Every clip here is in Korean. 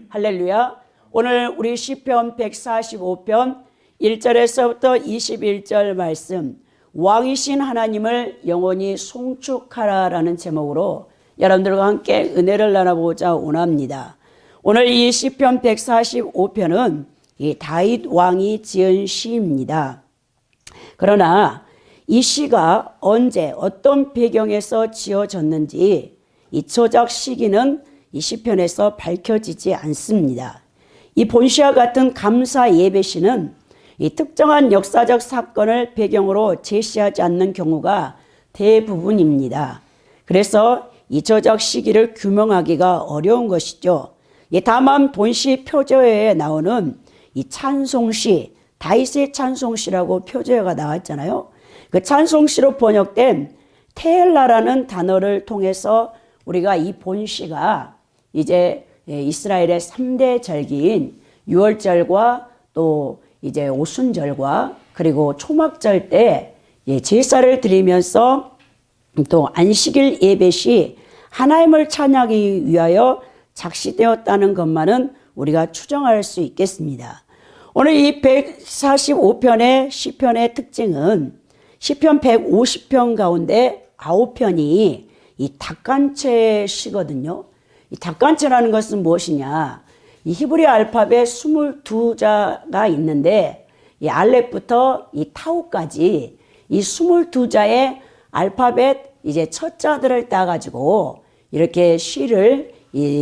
할렐루야. 오늘 우리 시편 145편 1절에서부터 21절 말씀, 왕이신 하나님을 영원히 송축하라라는 제목으로 여러분들과 함께 은혜를 나눠보자 원합니다. 오늘 이 시편 145편은 이 다윗 왕이 지은 시입니다. 그러나 이 시가 언제 어떤 배경에서 지어졌는지 이 저작 시기는 이 시편에서 밝혀지지 않습니다. 이 본시와 같은 감사 예배시는 이 특정한 역사적 사건을 배경으로 제시하지 않는 경우가 대부분입니다. 그래서 이 저작 시기를 규명하기가 어려운 것이죠. 다만 본시 표제어에 나오는 이 찬송시, 다윗의 찬송시라고 표제어가 나왔잖아요. 그 찬송시로 번역된 테엘라라는 단어를 통해서 우리가 이 본시가 이제 이스라엘의 3대 절기인 유월절과 또 이제 오순절과 그리고 초막절 때 제사를 드리면서 또 안식일 예배 시 하나님을 찬양하기 위하여 작시되었다는 것만은 우리가 추정할 수 있겠습니다. 오늘 이 145편의 시편의 특징은 시편 150편 가운데 9편이 이 닭간체 시거든요. 이 닭간체라는 것은 무엇이냐? 이 히브리 알파벳 22자가 있는데 이 알렙부터 이 타우까지 이 22자의 알파벳 이제 첫 자들을 따가지고 이렇게 시를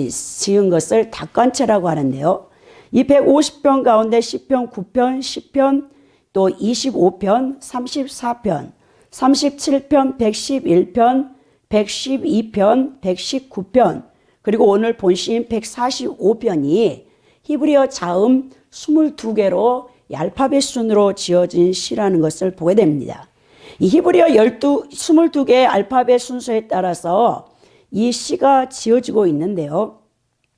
지은 것을 닭간체라고 하는데요. 이 150편 가운데 시편 9편, 10편, 또 25편, 34편, 37편, 111편, 112편, 119편, 그리고 오늘 본시인 145편이 히브리어 자음 22개로 알파벳 순으로 지어진 시라는 것을 보게 됩니다. 이 히브리어 22개의 알파벳 순서에 따라서 이 시가 지어지고 있는데요.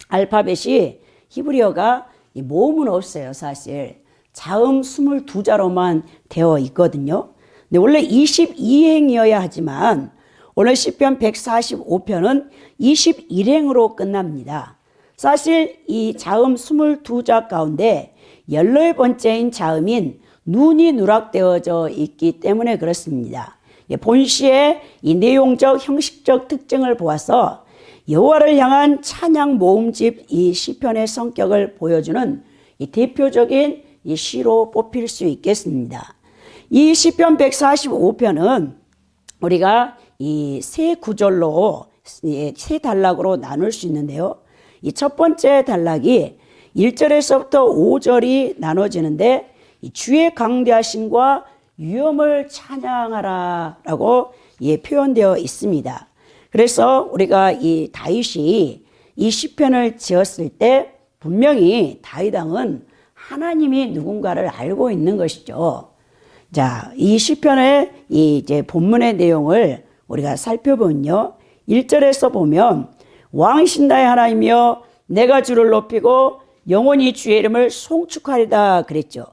알파벳이 히브리어가 모음은 없어요, 사실. 자음 22자로만 되어 있거든요. 근데 원래 22행이어야 하지만 오늘 시편 145편은 21행으로 끝납니다. 사실 이 자음 22자 가운데 14번째인 자음인 눈이 누락되어져 있기 때문에 그렇습니다. 본시의 이 내용적 형식적 특징을 보아서 여호와를 향한 찬양 모음집 이 시편의 성격을 보여주는 이 대표적인 이 시로 뽑힐 수 있겠습니다. 이 시편 145편은 우리가 이 세 구절로 세 단락으로 나눌 수 있는데요. 이 첫 번째 단락이 1절에서부터 5절이 나눠지는데 이 주의 강대하심과 위엄을 찬양하라라고 표현되어 있습니다. 그래서 우리가 이 다윗이 이 시편을 지었을 때 분명히 다윗 왕은 하나님이 누군가를 알고 있는 것이죠. 자, 이 시편의 이제 본문의 내용을 우리가 살펴보면요. 1절에서 보면 왕이신 나의 하나님이여 내가 주를 높이고 영원히 주의 이름을 송축하리다 그랬죠.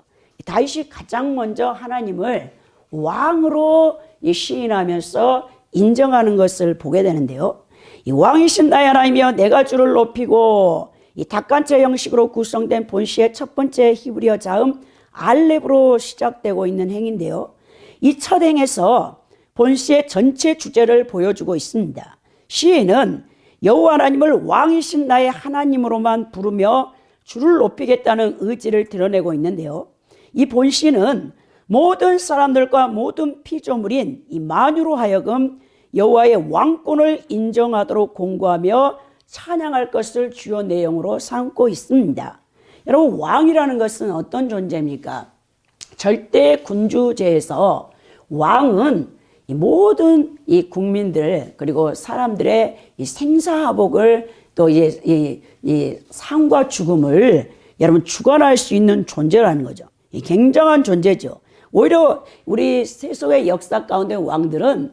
다윗이 가장 먼저 하나님을 왕으로 시인하면서 인정하는 것을 보게 되는데요. 이 왕이신 나의 하나님이여 내가 주를 높이고 이 닭간체 형식으로 구성된 본시의 첫 번째 히브리어 자음 알렙으로 시작되고 있는 행인데요. 이 첫 행에서 본시의 전체 주제를 보여주고 있습니다. 시인은 여호와 하나님을 왕이신 나의 하나님으로만 부르며 주를 높이겠다는 의지를 드러내고 있는데요. 이 본시는 모든 사람들과 모든 피조물인 이 만유로 하여금 여호와의 왕권을 인정하도록 공고하며 찬양할 것을 주요 내용으로 삼고 있습니다. 여러분, 왕이라는 것은 어떤 존재입니까? 절대 군주제에서 왕은 이 모든 이 국민들 그리고 사람들의 이 생사화복을 또 이 삶과 죽음을 여러분 주관할 수 있는 존재라는 거죠. 이 굉장한 존재죠. 오히려 우리 세속의 역사 가운데 왕들은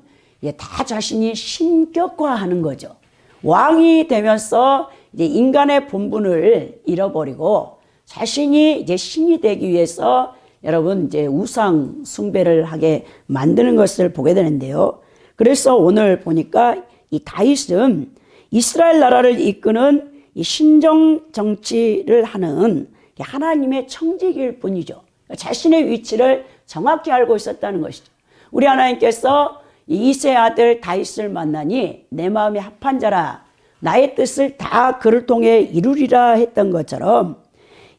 다 자신이 신격화하는 거죠. 왕이 되면서 이제 인간의 본분을 잃어버리고 자신이 이제 신이 되기 위해서 여러분 이제 우상 숭배를 하게 만드는 것을 보게 되는데요. 그래서 오늘 보니까 이 다윗은 이스라엘 나라를 이끄는 이 신정 정치를 하는 하나님의 청지기일 뿐이죠. 자신의 위치를 정확히 알고 있었다는 것이죠. 우리 하나님께서 이세 아들 다윗을 만나니 내 마음에 합한 자라 나의 뜻을 다 그를 통해 이루리라 했던 것처럼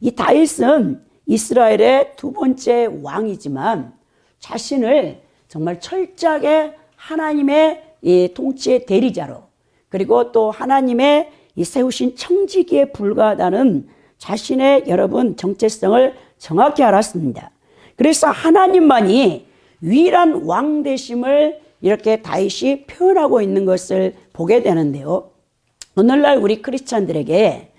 이 다윗은 이스라엘의 두 번째 왕이지만 자신을 정말 철저하게 하나님의 이 통치의 대리자로 그리고 또 하나님의 이 세우신 청지기에 불과하다는 자신의 여러분 정체성을 정확히 알았습니다. 그래서 하나님만이 유일한 왕 되심을 이렇게 다윗이 표현하고 있는 것을 보게 되는데요. 오늘날 우리 크리스찬들에게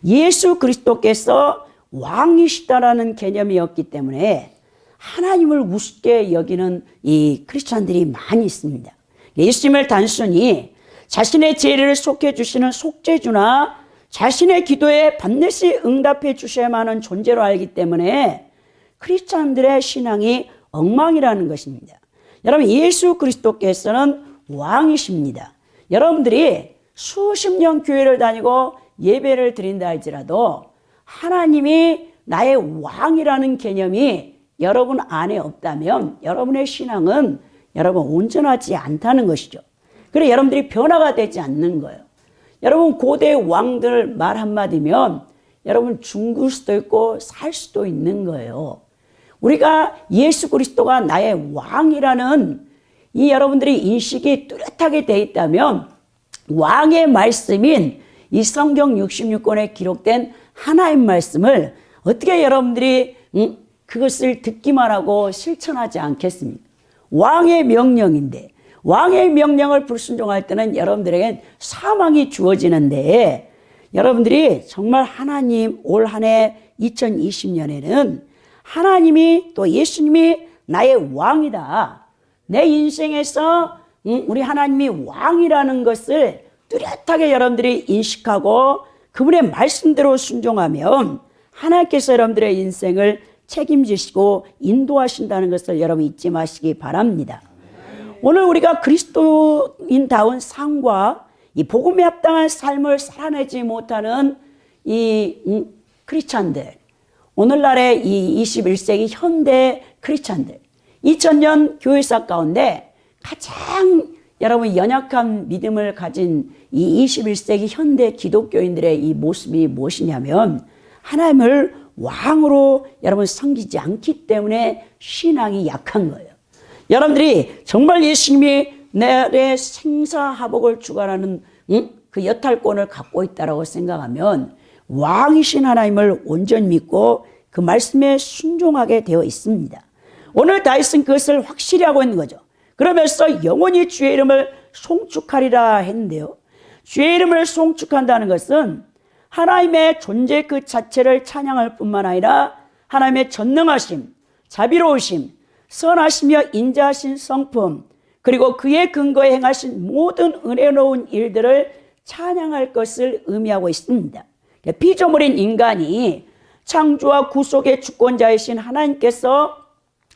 예수 그리스도께서 왕이시다라는 개념이 없기 때문에 하나님을 우습게 여기는 이 크리스찬들이 많이 있습니다. 예수님을 단순히 자신의 죄를 속해 주시는 속죄주나 자신의 기도에 반드시 응답해 주셔야만 하는 존재로 알기 때문에 크리스찬들의 신앙이 엉망이라는 것입니다. 여러분, 예수 그리스도께서는 왕이십니다. 여러분들이 수십 년 교회를 다니고 예배를 드린다 할지라도 하나님이 나의 왕이라는 개념이 여러분 안에 없다면 여러분의 신앙은 여러분 온전하지 않다는 것이죠. 그래 여러분들이 변화가 되지 않는 거예요. 여러분 고대 왕들 말 한마디면 여러분 죽을 수도 있고 살 수도 있는 거예요. 우리가 예수 그리스도가 나의 왕이라는 이 여러분들이 인식이 뚜렷하게 돼 있다면 왕의 말씀인 이 성경 66권에 기록된 하나님 말씀을 어떻게 여러분들이 그것을 듣기만 하고 실천하지 않겠습니까? 왕의 명령인데 왕의 명령을 불순종할 때는 여러분들에겐 사망이 주어지는데 여러분들이 정말 하나님 올 한 해 2020년에는 하나님이 또 예수님이 나의 왕이다. 내 인생에서 우리 하나님이 왕이라는 것을 뚜렷하게 여러분들이 인식하고 그분의 말씀대로 순종하면 하나님께서 여러분들의 인생을 책임지시고 인도하신다는 것을 여러분 잊지 마시기 바랍니다. 오늘 우리가 그리스도인다운 삶과 이 복음에 합당한 삶을 살아내지 못하는 이 크리스찬들, 오늘날의 이 21세기 현대 크리스찬들, 2000년 교회사 가운데 가장 여러분 연약한 믿음을 가진 이 21세기 현대 기독교인들의 이 모습이 무엇이냐면 하나님을 왕으로 여러분 섬기지 않기 때문에 신앙이 약한 거예요. 여러분들이 정말 예수님이 내 생사하복을 주관하는 그 여탈권을 갖고 있다고 생각하면 왕이신 하나님을 온전히 믿고 그 말씀에 순종하게 되어 있습니다. 오늘 다윗은 그것을 확실히 하고 있는 거죠. 그러면서 영원히 주의 이름을 송축하리라 했는데요. 주의 이름을 송축한다는 것은 하나님의 존재 그 자체를 찬양할 뿐만 아니라 하나님의 전능하심, 자비로우심, 선하시며 인자하신 성품, 그리고 그의 근거에 행하신 모든 은혜로운 일들을 찬양할 것을 의미하고 있습니다. 피조물인 인간이 창조와 구속의 주권자이신 하나님께서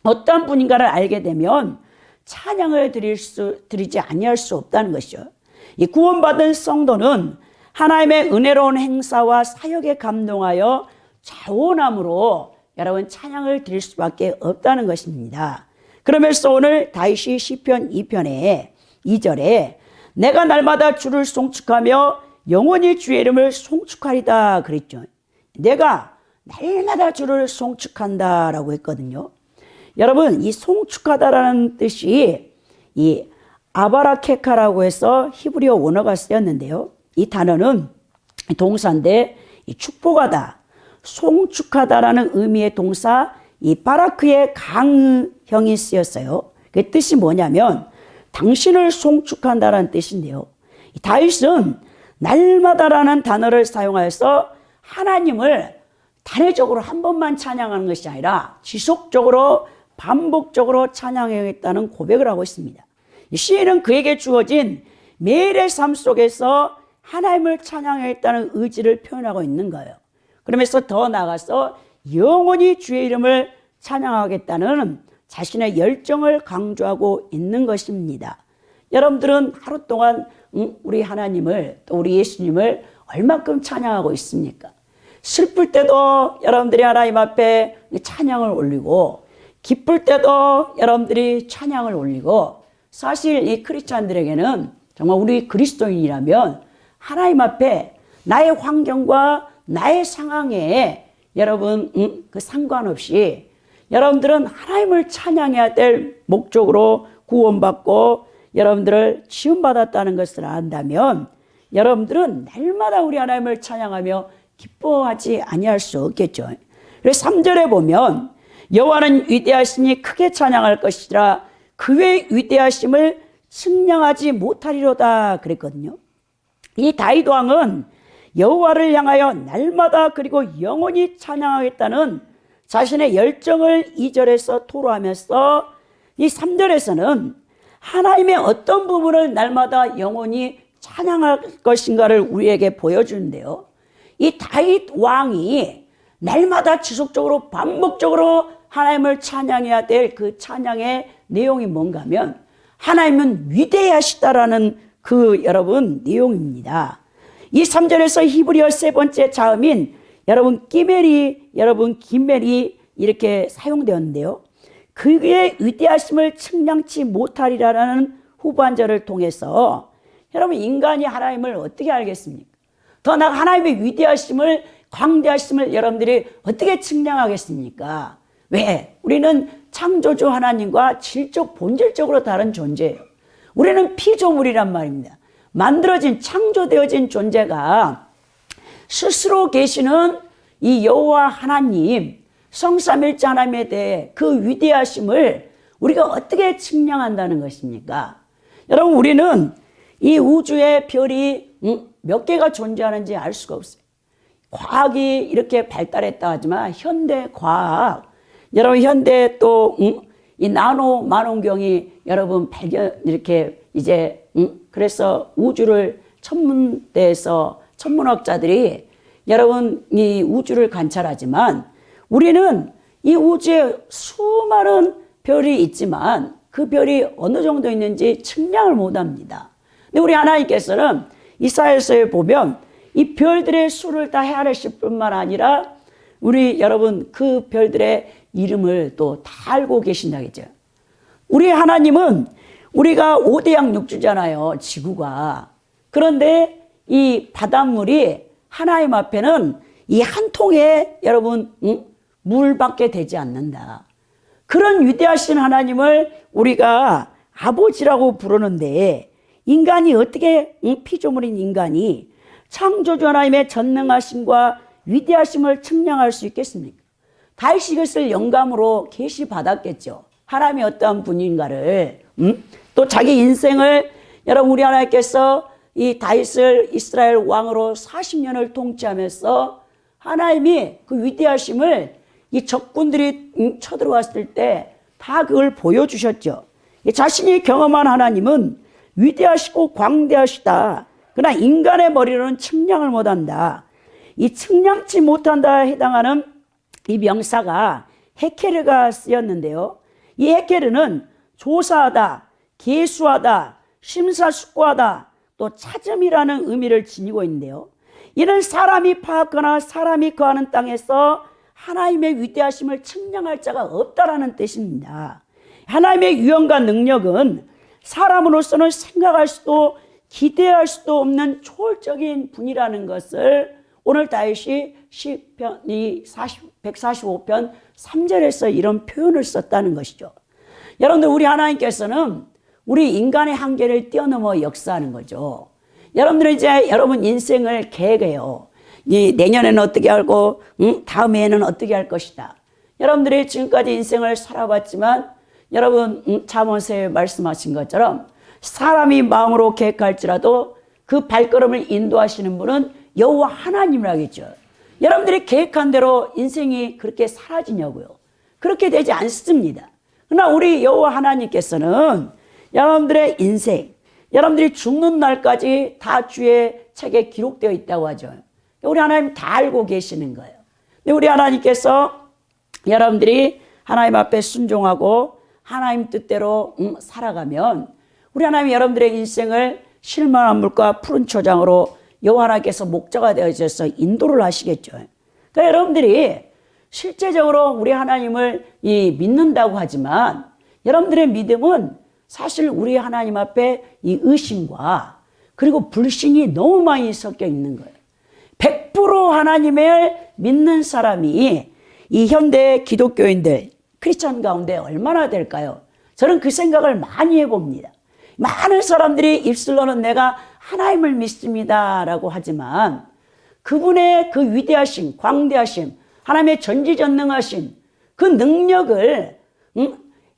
어떤 분인가를 알게 되면 찬양을 드리지 아니할 수 없다는 것이죠. 이 구원받은 성도는 하나님의 은혜로운 행사와 사역에 감동하여 자원함으로 여러분 찬양을 드릴 수밖에 없다는 것입니다. 그러면서 오늘 다윗이 시편 2편에 2절에 내가 날마다 주를 송축하며 영원히 주의 이름을 송축하리다 그랬죠. 내가 날마다 주를 송축한다라고 했거든요. 여러분 이 송축하다라는 뜻이 이 아바라케카라고 해서 히브리어 원어가 쓰였는데요. 이 단어는 동사인데 이 축복하다, 송축하다라는 의미의 동사 이 바라크의 강형이 쓰였어요. 그 뜻이 뭐냐면 당신을 송축한다라는 뜻인데요. 이 다윗은 날마다라는 단어를 사용하여서 하나님을 단회적으로 한 번만 찬양하는 것이 아니라 지속적으로 반복적으로 찬양해야겠다는 고백을 하고 있습니다. 이 시인은 그에게 주어진 매일의 삶 속에서 하나님을 찬양하겠다는 의지를 표현하고 있는 거예요. 그러면서 더 나아가서 영원히 주의 이름을 찬양하겠다는 자신의 열정을 강조하고 있는 것입니다. 여러분들은 하루 동안 우리 하나님을 또 우리 예수님을 얼마큼 찬양하고 있습니까? 슬플 때도 여러분들이 하나님 앞에 찬양을 올리고, 기쁠 때도 여러분들이 찬양을 올리고, 사실 이 크리스찬들에게는 정말 우리 그리스도인이라면 하나님 앞에 나의 환경과 나의 상황에 여러분 그 상관없이 여러분들은 하나님을 찬양해야 될 목적으로 구원받고 여러분들을 지음받았다는 것을 안다면 여러분들은 날마다 우리 하나님을 찬양하며 기뻐하지 아니할 수 없겠죠. 그래서 3절에 보면 여호와는 위대하시니 크게 찬양할 것이라 그의 위대하심을 측량하지 못하리로다 그랬거든요. 이 다윗 왕은 여호와를 향하여 날마다 그리고 영원히 찬양하겠다는 자신의 열정을 2절에서 토로하면서 이 3절에서는 하나님의 어떤 부분을 날마다 영원히 찬양할 것인가를 우리에게 보여주는데요. 이 다윗 왕이 날마다 지속적으로 반복적으로 하나님을 찬양해야 될 그 찬양의 내용이 뭔가 하면 하나님은 위대하시다라는 그 여러분 내용입니다. 이 3절에서 히브리어 세 번째 자음인 여러분 기멜이 이렇게 사용되었는데요. 그의 위대하심을 측량치 못하리라는 후반절을 통해서 여러분 인간이 하나님을 어떻게 알겠습니까? 더 나아가 하나님의 위대하심을 광대하심을 여러분들이 어떻게 측량하겠습니까? 왜? 우리는 창조주 하나님과 질적 본질적으로 다른 존재예요. 우리는 피조물이란 말입니다. 만들어진 창조되어진 존재가 스스로 계시는 이 여호와 하나님 성삼일체 하나님에 대해 그 위대하심을 우리가 어떻게 측량한다는 것입니까? 여러분 우리는 이 우주의 별이 몇 개가 존재하는지 알 수가 없어요. 과학이 이렇게 발달했다 하지만 현대 과학, 여러분 현대 또 이 나노 만원경이 여러분 발견 이렇게 이제 그래서 우주를 천문대에서 천문학자들이 여러분 이 우주를 관찰하지만 우리는 이 우주에 수많은 별이 있지만 그 별이 어느 정도 있는지 측량을 못합니다. 근데 우리 하나님께서는 이사야서에 보면 이 별들의 수를 다 헤아리실 뿐만 아니라 우리 여러분 그 별들의 이름을 또 다 알고 계신다겠죠. 우리 하나님은 우리가 5대양 육주잖아요. 지구가. 그런데 이 바닷물이 하나님 앞에는 이 한 통에 여러분 물밖에 되지 않는다. 그런 위대하신 하나님을 우리가 아버지라고 부르는데 인간이 어떻게 피조물인 인간이 창조주 하나님의 전능하심과 위대하심을 측량할 수 있겠습니까? 다윗이 이것을 영감으로 계시받았겠죠. 하나님이 어떠한 분인가를 또 자기 인생을 여러분 우리 하나님께서 이 다윗을 이스라엘 왕으로 40년을 통치하면서 하나님이 그 위대하심을 이 적군들이 쳐들어왔을 때 다 그걸 보여주셨죠. 자신이 경험한 하나님은 위대하시고 광대하시다. 그러나 인간의 머리로는 측량을 못한다. 이 측량치 못한다 해당하는 이 명사가 헤케르가 쓰였는데요. 이 헤케르는 조사하다, 계수하다, 심사숙고하다, 또 찾음이라는 의미를 지니고 있는데요. 이는 사람이 파악하거나 사람이 거하는 땅에서 하나님의 위대하심을 측량할 자가 없다라는 뜻입니다. 하나님의 유형과 능력은 사람으로서는 생각할 수도 기대할 수도 없는 초월적인 분이라는 것을 오늘 다윗이 시편 145편 3절에서 이런 표현을 썼다는 것이죠. 여러분들 우리 하나님께서는 우리 인간의 한계를 뛰어넘어 역사하는 거죠. 여러분들은 이제 여러분 인생을 계획해요. 내년에는 어떻게 하고 다음해에는 어떻게 할 것이다. 여러분들이 지금까지 인생을 살아봤지만 여러분 잠언서에 말씀하신 것처럼 사람이 마음으로 계획할지라도 그 발걸음을 인도하시는 분은 여호와 하나님이라겠죠. 여러분들이 계획한 대로 인생이 그렇게 사라지냐고요. 그렇게 되지 않습니다. 그러나 우리 여호와 하나님께서는 여러분들의 인생, 여러분들이 죽는 날까지 다 주의 책에 기록되어 있다고 하죠. 우리 하나님 다 알고 계시는 거예요. 근데 우리 하나님께서 여러분들이 하나님 앞에 순종하고 하나님 뜻대로 살아가면 우리 하나님 여러분들의 인생을 실만한 물과 푸른 초장으로 여호와 하나님께서 목자가 되어주셔서 인도를 하시겠죠. 그러니까 여러분들이 실제적으로 우리 하나님을 믿는다고 하지만 여러분들의 믿음은 사실 우리 하나님 앞에 이 의심과 그리고 불신이 너무 많이 섞여 있는 거예요. 100% 하나님을 믿는 사람이 이 현대 기독교인들, 크리스천 가운데 얼마나 될까요? 저는 그 생각을 많이 해봅니다. 많은 사람들이 입술로는 내가 하나님을 믿습니다 라고 하지만 그분의 그 위대하심, 광대하심, 하나님의 전지전능하심, 그 능력을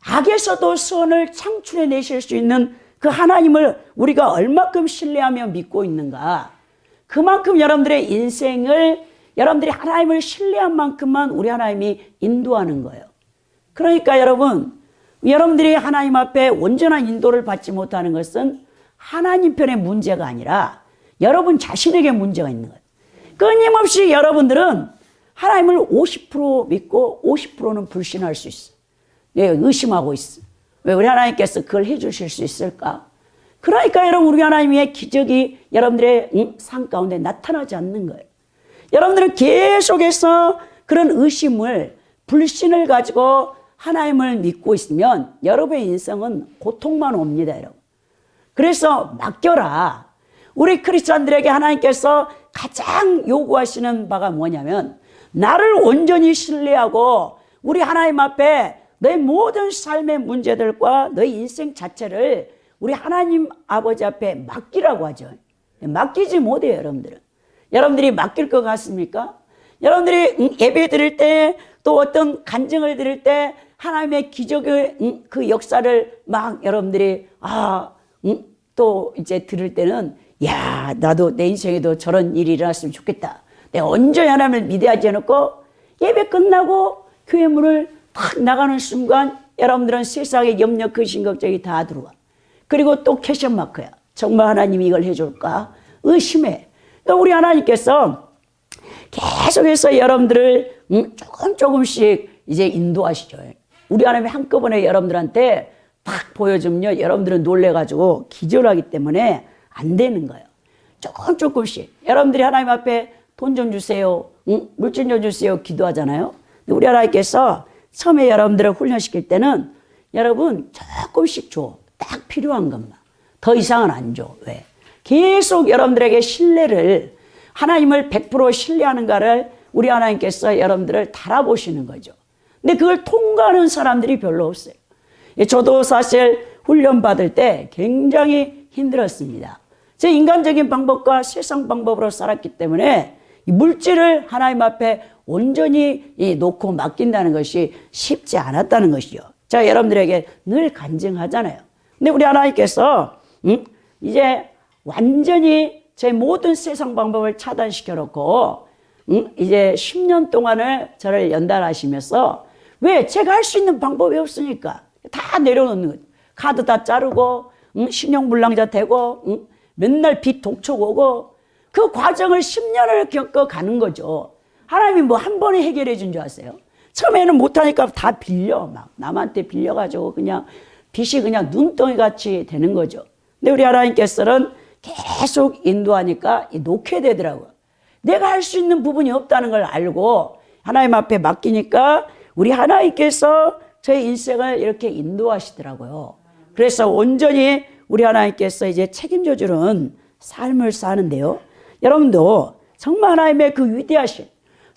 악에서도 선을 창출해 내실 수 있는 그 하나님을 우리가 얼마큼 신뢰하며 믿고 있는가. 그만큼 여러분들의 인생을 여러분들이 하나님을 신뢰한 만큼만 우리 하나님이 인도하는 거예요. 그러니까 여러분들이 하나님 앞에 온전한 인도를 받지 못하는 것은 하나님 편의 문제가 아니라 여러분 자신에게 문제가 있는 거예요. 끊임없이 여러분들은 하나님을 50% 믿고 50%는 불신할 수 있어요. 네, 의심하고 있어. 왜 우리 하나님께서 그걸 해주실 수 있을까? 그러니까 여러분 우리 하나님의 기적이 여러분들의 삶 가운데 나타나지 않는 거예요. 여러분들은 계속해서 그런 의심을 불신을 가지고 하나님을 믿고 있으면 여러분의 인생은 고통만 옵니다, 여러분. 그래서 맡겨라. 우리 크리스찬들에게 하나님께서 가장 요구하시는 바가 뭐냐면 나를 온전히 신뢰하고 우리 하나님 앞에 너의 모든 삶의 문제들과 너의 인생 자체를 우리 하나님 아버지 앞에 맡기라고 하죠. 맡기지 못해요, 여러분들은. 여러분들이 맡길 것 같습니까? 여러분들이 예배 드릴 때 또 어떤 간증을 드릴 때 하나님의 기적의 그 역사를 막 여러분들이 또 이제 들을 때는 야, 나도 내 인생에도 저런 일이 일어났으면 좋겠다. 내가 온전히 하나님을 믿어야지 해놓고 예배 끝나고 교회 문을 탁 나가는 순간 여러분들은 세상의 염려, 근심, 걱정이 다 들어와. 그리고 또 캐션 마크야. 정말 하나님이 이걸 해줄까? 의심해. 그러니까 우리 하나님께서 계속해서 여러분들을 조금씩 이제 인도하시죠. 우리 하나님이 한꺼번에 여러분들한테 딱 보여주면요, 여러분들은 놀래가지고 기절하기 때문에 안 되는 거예요. 조금씩. 여러분들이 하나님 앞에 돈 좀 주세요, 물질 좀 주세요 기도하잖아요. 근데 우리 하나님께서 처음에 여러분들을 훈련시킬 때는 여러분 조금씩 줘. 딱 필요한 것만. 더 이상은 안 줘. 왜? 계속 여러분들에게 신뢰를, 하나님을 100% 신뢰하는가를 우리 하나님께서 여러분들을 달아보시는 거죠. 근데 그걸 통과하는 사람들이 별로 없어요. 저도 사실 훈련 받을 때 굉장히 힘들었습니다. 제 인간적인 방법과 세상 방법으로 살았기 때문에 물질을 하나님 앞에 온전히 놓고 맡긴다는 것이 쉽지 않았다는 것이죠. 제가 여러분들에게 늘 간증하잖아요. 근데 우리 하나님께서 이제 완전히 제 모든 세상 방법을 차단시켜 놓고 이제 10년 동안을 저를 연단하시면서 왜? 제가 할 수 있는 방법이 없으니까 다 내려놓는 거죠. 카드 다 자르고 신용불량자 되고 맨날 빚 독촉 오고 그 과정을 10년을 겪어가는 거죠. 하나님이 뭐 한 번에 해결해 준 줄 아세요? 처음에는 못하니까 다 빌려, 막 남한테 빌려가지고 그냥 빚이 그냥 눈덩이 같이 되는 거죠. 근데 우리 하나님께서는 계속 인도하니까 놓게 되더라고요. 내가 할 수 있는 부분이 없다는 걸 알고 하나님 앞에 맡기니까 우리 하나님께서 저의 인생을 이렇게 인도하시더라고요. 그래서 온전히 우리 하나님께서 이제 책임져 주는 삶을 사는데요. 여러분도 정말 하나님의 그 위대하신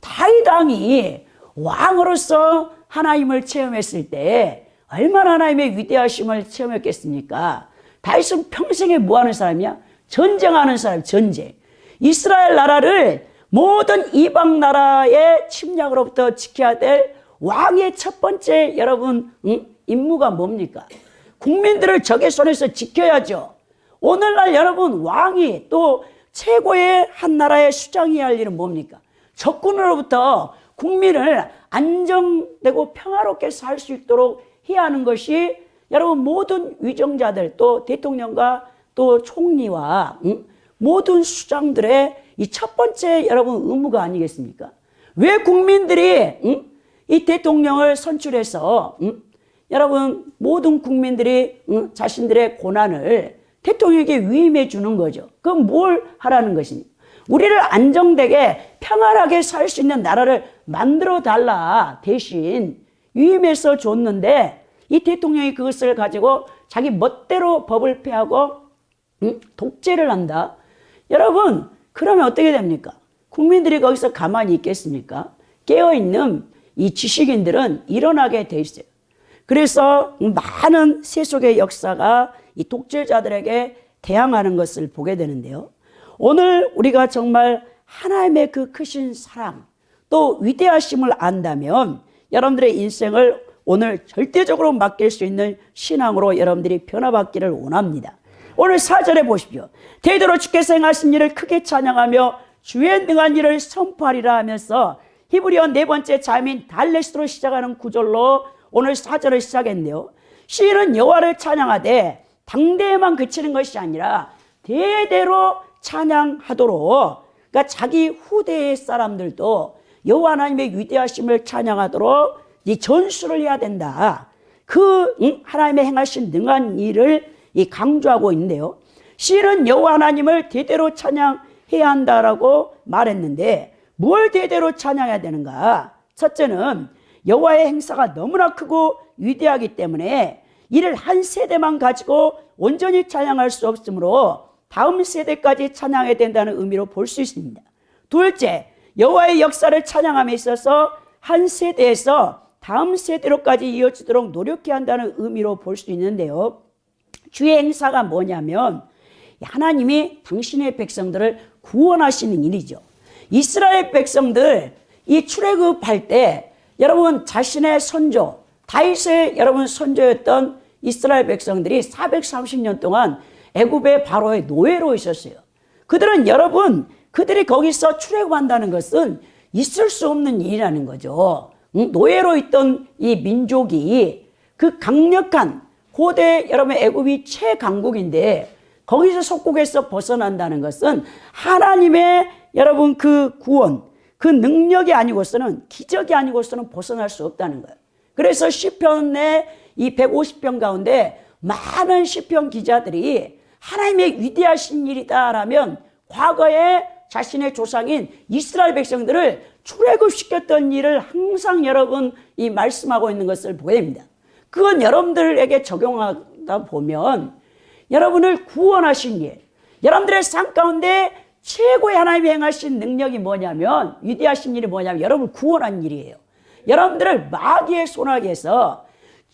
다윗 왕이 왕으로서 하나님을 체험했을 때 얼마나 하나님의 위대하심을 체험했겠습니까? 다윗은 평생에 뭐 하는 사람이야? 전쟁하는 사람, 전쟁. 이스라엘 나라를 모든 이방 나라의 침략으로부터 지켜야 될 왕의 첫 번째 여러분 임무가 뭡니까? 국민들을 적의 손에서 지켜야죠. 오늘날 여러분 왕이 또 최고의 한 나라의 수장이 할 일은 뭡니까? 적군으로부터 국민을 안정되고 평화롭게 살 수 있도록 해야 하는 것이 여러분 모든 위정자들 또 대통령과 또 총리와 모든 수장들의 이 첫 번째 여러분 의무가 아니겠습니까? 왜 국민들이 이 대통령을 선출해서 여러분 모든 국민들이 자신들의 고난을 대통령에게 위임해 주는 거죠. 그럼 뭘 하라는 것입니까? 우리를 안정되게 평안하게 살 수 있는 나라를 만들어 달라 대신 위임해서 줬는데 이 대통령이 그것을 가지고 자기 멋대로 법을 폐하고 독재를 한다. 여러분, 그러면 어떻게 됩니까? 국민들이 거기서 가만히 있겠습니까? 깨어있는 이 지식인들은 일어나게 돼 있어요. 그래서 많은 세속의 역사가 이 독재자들에게 대항하는 것을 보게 되는데요. 오늘 우리가 정말 하나님의 그 크신 사랑 또 위대하심을 안다면 여러분들의 인생을 오늘 절대적으로 맡길 수 있는 신앙으로 여러분들이 변화받기를 원합니다. 오늘 4절에 보십시오. 대대로 주께서 행하신 일을 크게 찬양하며 주의 능한 일을 선포하리라 하면서 히브리어 네 번째 자음인 달레스로 시작하는 구절로 오늘 4절을 시작했는데요. 시인은 여호와를 찬양하되 당대에만 그치는 것이 아니라 대대로 찬양하도록, 그러니까 자기 후대의 사람들도 여호와 하나님의 위대하심을 찬양하도록 이 전수를 해야 된다. 그 하나님의 행하신 능한 일을 강조하고 있는데요. 시인은 여호와 하나님을 대대로 찬양해야 한다라고 말했는데 뭘 대대로 찬양해야 되는가? 첫째는 여호와의 행사가 너무나 크고 위대하기 때문에 이를 한 세대만 가지고 온전히 찬양할 수 없으므로 다음 세대까지 찬양해야 된다는 의미로 볼 수 있습니다. 둘째, 여호와의 역사를 찬양함에 있어서 한 세대에서 다음 세대로까지 이어지도록 노력해야 한다는 의미로 볼 수 있는데요. 주의 행사가 뭐냐면 하나님이 당신의 백성들을 구원하시는 일이죠. 이스라엘 백성들 이 출애굽할 때 여러분 자신의 선조 다윗의 여러분 선조였던 이스라엘 백성들이 430년 동안 애굽의 바로의 노예로 있었어요. 그들은 여러분 그들이 거기서 출애굽한다는 것은 있을 수 없는 일이라는 거죠. 노예로 있던 이 민족이 그 강력한 고대 여러분 애굽이 최강국인데 거기서 속국에서 벗어난다는 것은 하나님의 여러분 그 구원, 그 능력이 아니고서는 기적이 아니고서는 벗어날 수 없다는 거예요. 그래서 시편의 이 150편 가운데 많은 시편 기자들이 하나님의 위대하신 일이다라면 과거에 자신의 조상인 이스라엘 백성들을 출애굽시켰던 일을 항상 여러분 이 말씀하고 있는 것을 보게 됩니다. 그건 여러분들에게 적용하다 보면 여러분을 구원하신 일, 여러분들의 삶 가운데 최고의 하나님이 행하신 능력이 뭐냐면 위대하신 일이 뭐냐면 여러분을 구원한 일이에요. 여러분들을 마귀의 손아귀에서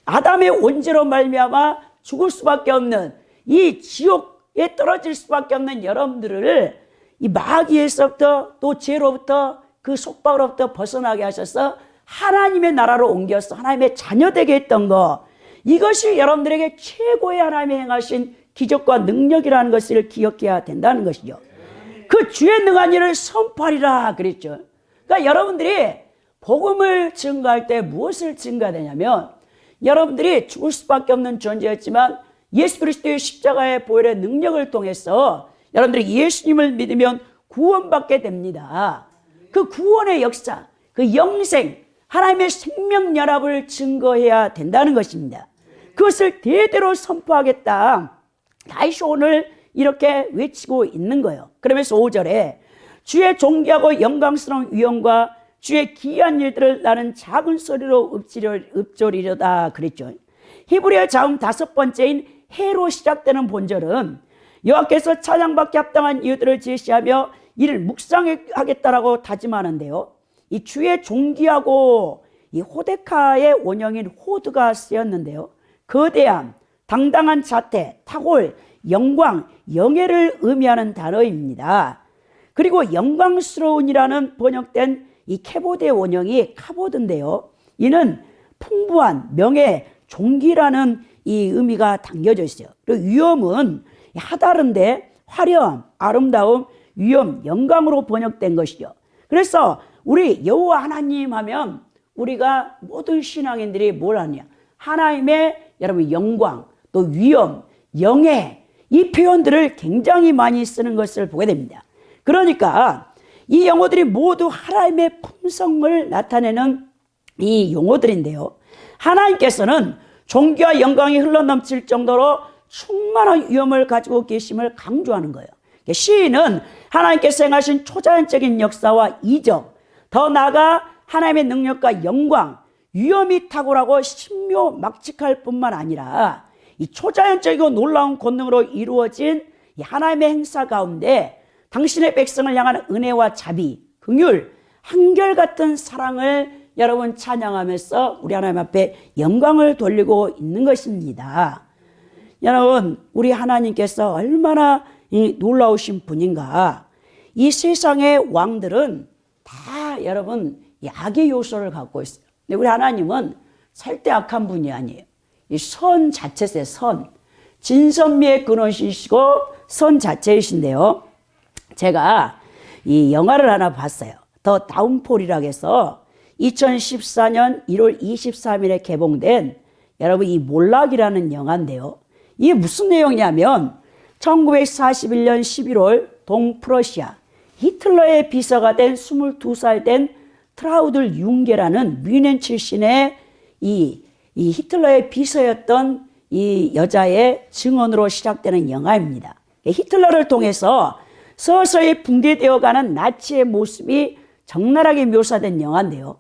아담의 원죄로 말미암아 죽을 수밖에 없는 이 지옥에 떨어질 수밖에 없는 여러분들을 이 마귀에서부터 또 죄로부터 그 속박으로부터 벗어나게 하셔서 하나님의 나라로 옮겨서 하나님의 자녀되게 했던 거, 이것이 여러분들에게 최고의 하나님이 행하신 기적과 능력이라는 것을 기억해야 된다는 것이죠. 그 주의 능한 일을 선포하리라 그랬죠. 그러니까 여러분들이 복음을 증거할 때 무엇을 증거하냐면 여러분들이 죽을 수밖에 없는 존재였지만 예수 그리스도의 십자가의 보혈의 능력을 통해서 여러분들이 예수님을 믿으면 구원받게 됩니다. 그 구원의 역사, 그 영생, 하나님의 생명연합을 증거해야 된다는 것입니다. 그것을 대대로 선포하겠다. 다시 오늘 이렇게 외치고 있는 거예요. 그러면서 5절에 주의 존귀하고 영광스러운 위엄과 주의 기이한 일들을 나는 작은 소리로 읊조리려다 그랬죠. 히브리어 자음 5번째인 해로 시작되는 본절은 여호와께서 찬양받기 합당한 이유들을 제시하며 이를 묵상하겠다라고 다짐하는데요. 이 주의 존귀하고 이 호데카의 원형인 호드가 쓰였는데요. 거대함, 당당한 자태, 탁월, 영광, 영예를 의미하는 단어입니다. 그리고 영광스러운이라는 번역된 이 케보드의 원형이 카보드인데요. 이는 풍부한 명예, 존귀라는 이 의미가 담겨져 있어요. 그리고 위엄은 하다른데 화려함, 아름다움, 위엄, 영광으로 번역된 것이죠. 그래서 우리 여호와 하나님 하면 우리가 모든 신앙인들이 뭘 하냐? 하나님의 여러분 영광, 또 위엄, 영예, 이 표현들을 굉장히 많이 쓰는 것을 보게 됩니다. 그러니까 이 용어들이 모두 하나님의 품성을 나타내는 이 용어들인데요. 하나님께서는 존귀와 영광이 흘러넘칠 정도로 충만한 위엄을 가지고 계심을 강조하는 거예요. 시인은 하나님께서 행하신 초자연적인 역사와 이적, 더 나아가 하나님의 능력과 영광, 위엄이 탁월하고 신묘막측할 뿐만 아니라 이 초자연적이고 놀라운 권능으로 이루어진 이 하나님의 행사 가운데 당신의 백성을 향한 은혜와 자비, 긍휼, 한결같은 사랑을 여러분 찬양하면서 우리 하나님 앞에 영광을 돌리고 있는 것입니다. 여러분, 우리 하나님께서 얼마나 놀라우신 분인가. 이 세상의 왕들은 다 여러분 악의 요소를 갖고 있어요. 근데 우리 하나님은 절대 악한 분이 아니에요. 이 선 자체세요. 선. 진선미의 근원이시고 선 자체이신데요. 제가 이 영화를 하나 봤어요. 더 다운폴이라고 해서 2014년 1월 23일에 개봉된 여러분 이 몰락이라는 영화인데요. 이게 무슨 내용이냐면 1941년 11월 동프러시아 히틀러의 비서가 된 22살 된 트라우들 융게라는 뮌헨 출신의 이 히틀러의 비서였던 이 여자의 증언으로 시작되는 영화입니다. 히틀러를 통해서 서서히 붕괴되어가는 나치의 모습이 적나라하게 묘사된 영화인데요.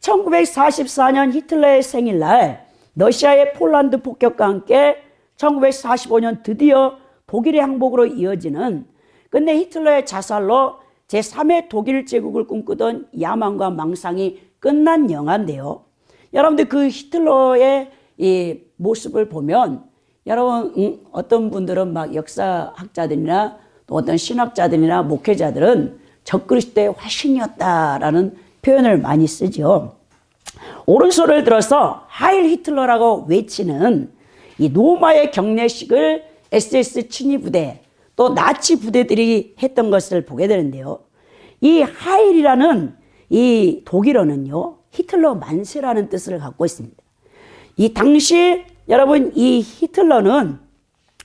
1944년 히틀러의 생일날 러시아의 폴란드 폭격과 함께 1945년 드디어 독일의 항복으로 이어지는, 근데 히틀러의 자살로 제3의 독일 제국을 꿈꾸던 야망과 망상이 끝난 영화인데요. 여러분들 그 히틀러의 이 모습을 보면 여러분 어떤 분들은 막 역사학자들이나 또 어떤 신학자들이나 목회자들은 적그리스도의 화신이었다라는 표현을 많이 쓰죠. 오른손을 들어서 하일 히틀러라고 외치는 이 로마의 경례식을 SS 친위 부대 또 나치 부대들이 했던 것을 보게 되는데요. 이 하일이라는 이 독일어는요, 히틀러 만세라는 뜻을 갖고 있습니다. 이 당시 여러분 이 히틀러는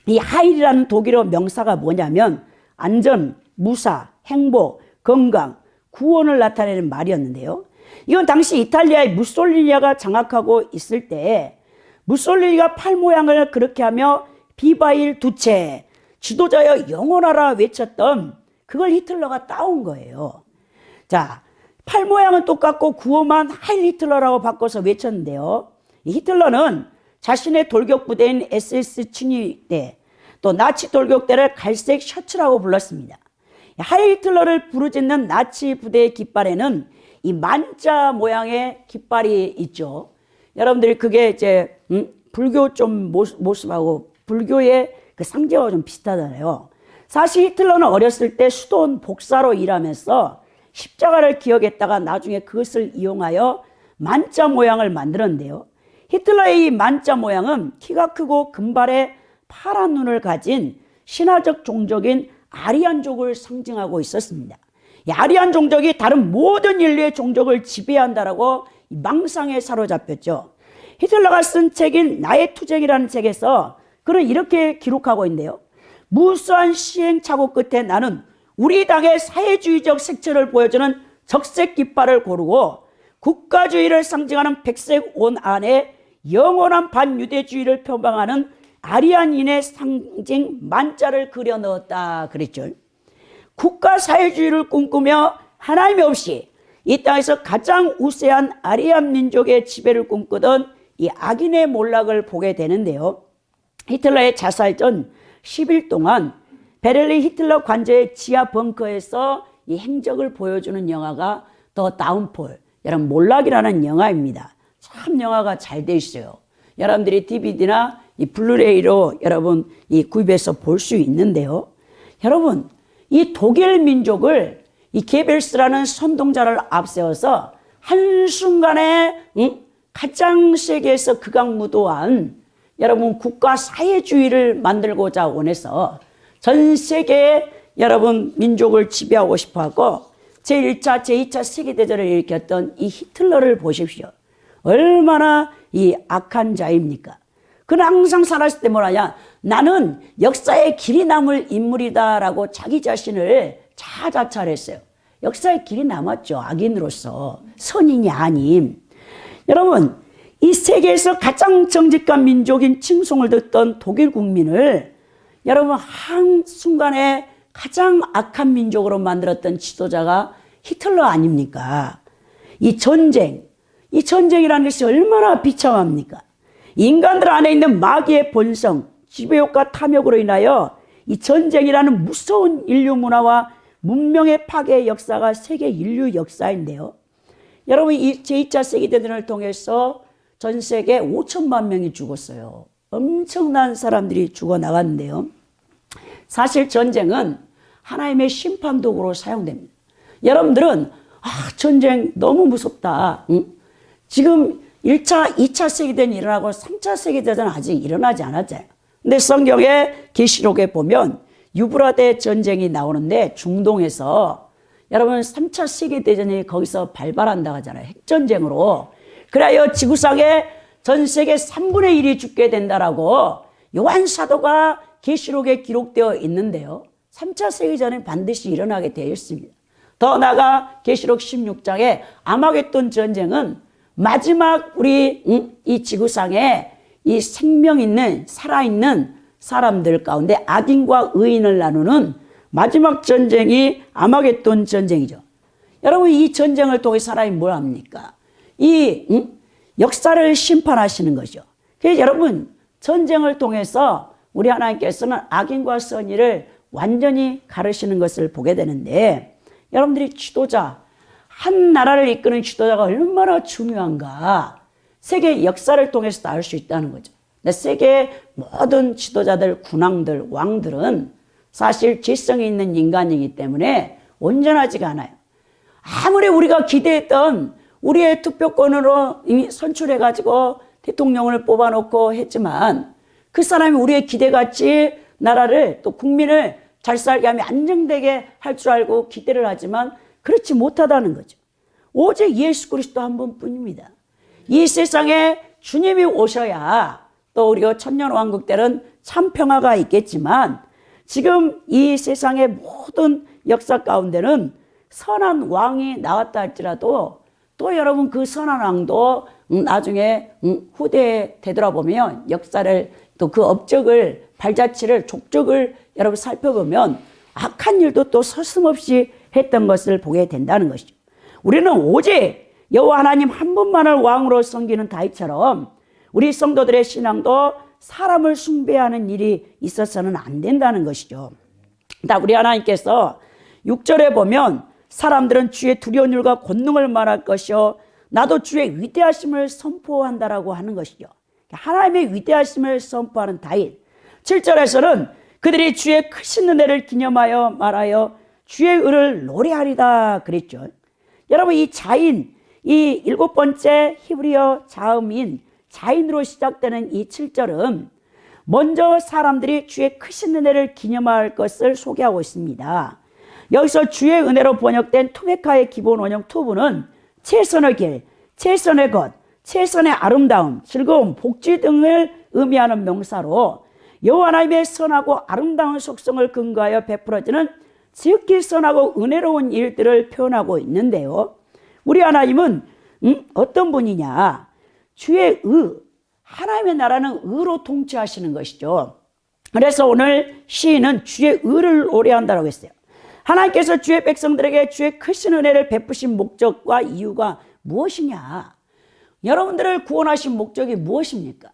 이 하일이라는 독일어 명사가 뭐냐면 안전, 무사, 행복, 건강, 구원을 나타내는 말이었는데요. 이건 당시 이탈리아의 무솔리니가 장악하고 있을 때 무솔리니가 팔 모양을 그렇게 하며 비바일 두체, 지도자여 영원하라 외쳤던 그걸 히틀러가 따온 거예요. 자, 팔 모양은 똑같고 구호만 하일 히틀러라고 바꿔서 외쳤는데요. 이 히틀러는 자신의 돌격 부대인 SS 친위대 또 나치 돌격대를 갈색 셔츠라고 불렀습니다. 하일 히틀러를 부르짖는 나치 부대의 깃발에는 이 만자 모양의 깃발이 있죠. 여러분들이 그게 이제 불교 좀 모습하고 불교의 그 상징하고 좀 비슷하잖아요. 사실 히틀러는 어렸을 때 수도원 복사로 일하면서 십자가를 기억했다가 나중에 그것을 이용하여 만자 모양을 만들었는데요. 히틀러의 이 만자 모양은 키가 크고 금발에 파란 눈을 가진 신화적 종족인 아리안족을 상징하고 있었습니다. 이 아리안 종족이 다른 모든 인류의 종족을 지배한다라고 망상에 사로잡혔죠. 히틀러가 쓴 책인 나의 투쟁이라는 책에서 그는 이렇게 기록하고 있는데요. 무수한 시행착오 끝에 나는 우리 당의 사회주의적 색채를 보여주는 적색 깃발을 고르고 국가주의를 상징하는 백색 원 안에 영원한 반유대주의를 표방하는 아리안인의 상징 만자를 그려 넣었다 그랬죠. 국가 사회주의를 꿈꾸며 하나님 없이 이 땅에서 가장 우세한 아리안 민족의 지배를 꿈꾸던 이 악인의 몰락을 보게 되는데요. 히틀러의 자살 전 10일 동안 베를린 히틀러 관저의 지하 벙커에서 이 행적을 보여주는 영화가 더 다운폴, 여러분 몰락이라는 영화입니다. 참 영화가 잘 돼 있어요. 여러분들이 DVD나 이 블루레이로 여러분 이 구입해서 볼 수 있는데요. 여러분 이 독일 민족을 이 게벨스라는 선동자를 앞세워서 한순간에 가장 세계에서 극악무도한 여러분 국가 사회주의를 만들고자 원해서 전 세계의 여러분 민족을 지배하고 싶어하고 제1차, 제2차 세계대전을 일으켰던 이 히틀러를 보십시오. 얼마나 이 악한 자입니까? 그는 항상 살았을 때 뭐라냐? 나는 역사의 길이 남을 인물이다라고 자기 자신을 자자찰했어요. 역사의 길이 남았죠. 악인으로서. 선인이 아님. 여러분, 이 세계에서 가장 정직한 민족인 칭송을 듣던 독일 국민을 여러분 한순간에 가장 악한 민족으로 만들었던 지도자가 히틀러 아닙니까? 이 전쟁이라는 것이 얼마나 비참합니까? 인간들 안에 있는 마귀의 본성, 지배욕과 탐욕으로 인하여 이 전쟁이라는 무서운 인류 문화와 문명의 파괴의 역사가 세계 인류 역사인데요. 여러분, 이 제2차 세계대전을 통해서 전 세계 5천만 명이 죽었어요. 엄청난 사람들이 죽어나갔는데요. 사실 전쟁은 하나님의 심판도구로 사용됩니다. 여러분들은 전쟁 너무 무섭다. 응? 지금 1차, 2차 세계대전이 일어나고 3차 세계대전은 아직 일어나지 않았잖아요. 근데 성경의 계시록에 보면 유브라데 전쟁이 나오는데 중동에서 여러분 3차 세계대전이 거기서 발발한다고 하잖아요. 핵전쟁으로. 그래야 지구상에 전 세계 3분의 1이 죽게 된다라고 요한 사도가 계시록에 기록되어 있는데요. 3차 세계대전은 반드시 일어나게 되어 있습니다. 더 나아가 계시록 16장에 아마겟돈 전쟁은 마지막 우리 이 지구상에 이 생명 있는 살아있는 사람들 가운데 악인과 의인을 나누는 마지막 전쟁이 아마겟돈 전쟁이죠. 여러분, 이 전쟁을 통해 하나님 뭘 합니까? 이 역사를 심판하시는 거죠. 그래서 여러분, 전쟁을 통해서 우리 하나님께서는 악인과 선의를 완전히 가르시는 것을 보게 되는데, 여러분들이 지도자, 한 나라를 이끄는 지도자가 얼마나 중요한가 세계 역사를 통해서 알 수 있다는 거죠. 근데 세계의 모든 지도자들, 군왕들, 왕들은 사실 지성이 있는 인간이기 때문에 온전하지가 않아요. 아무리 우리가 기대했던 우리의 투표권으로 선출해가지고 대통령을 뽑아놓고 했지만 그 사람이 우리의 기대같이 나라를 또 국민을 잘 살게 하며 안정되게 할 줄 알고 기대를 하지만 그렇지 못하다는 거죠. 오직 예수 그리스도 한 분뿐입니다. 이 세상에 주님이 오셔야 또 우리가 천년왕국 때는 참 평화가 있겠지만 지금 이 세상의 모든 역사 가운데는 선한 왕이 나왔다 할지라도 또 여러분 그 선한 왕도 나중에 후대에 되돌아보면 역사를 또 그 업적을 발자취를 족적을 여러분 살펴보면 악한 일도 또 서슴없이 했던 것을 보게 된다는 것이죠. 우리는 오직 여호와 하나님 한 분만을 왕으로 섬기는 다윗처럼 우리 성도들의 신앙도 사람을 숭배하는 일이 있어서는 안 된다는 것이죠. 우리 하나님께서 6절에 보면 사람들은 주의 두려운 일과 권능을 말할 것이요 나도 주의 위대하심을 선포한다라고 하는 것이죠. 하나님의 위대하심을 선포하는 다윗. 7절에서는 그들이 주의 크신 은혜를 기념하여 말하여 주의 의를 노래하리다 그랬죠. 여러분, 이 자인, 이 7번째 히브리어 자음인 자인으로 시작되는 이 7절은 먼저 사람들이 주의 크신 은혜를 기념할 것을 소개하고 있습니다. 여기서 주의 은혜로 번역된 투베카의 기본 원형 투부는 최선의 길, 최선의 것, 최선의 아름다움, 즐거움, 복지 등을 의미하는 명사로 여호와 하나님의 선하고 아름다운 속성을 근거하여 베풀어지는 지극히 선하고 은혜로운 일들을 표현하고 있는데요. 우리 하나님은 어떤 분이냐? 주의 의, 하나님의 나라는 의로 통치하시는 것이죠. 그래서 오늘 시인은 주의 의를 노래한다고 했어요. 하나님께서 주의 백성들에게 주의 크신 은혜를 베푸신 목적과 이유가 무엇이냐? 여러분들을 구원하신 목적이 무엇입니까?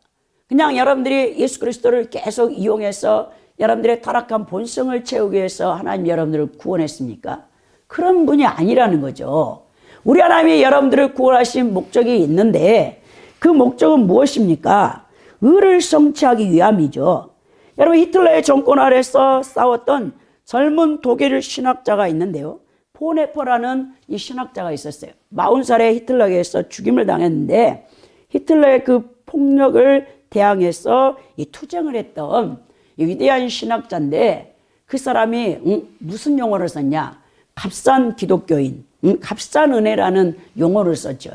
그냥 여러분들이 예수 그리스도를 계속 이용해서 여러분들의 타락한 본성을 채우기 위해서 하나님 여러분들을 구원했습니까? 그런 분이 아니라는 거죠. 우리 하나님이 여러분들을 구원하신 목적이 있는데 그 목적은 무엇입니까? 의를 성취하기 위함이죠. 여러분, 히틀러의 정권 아래서 싸웠던 젊은 독일 신학자가 있는데요. 포네퍼라는 이 신학자가 있었어요. 40살에 히틀러에 의해서 죽임을 당했는데 히틀러의 그 폭력을 대항해서 이 투쟁을 했던 이 위대한 신학자인데 그 사람이 무슨 용어를 썼냐? 값싼 기독교인, 값싼 은혜라는 용어를 썼죠.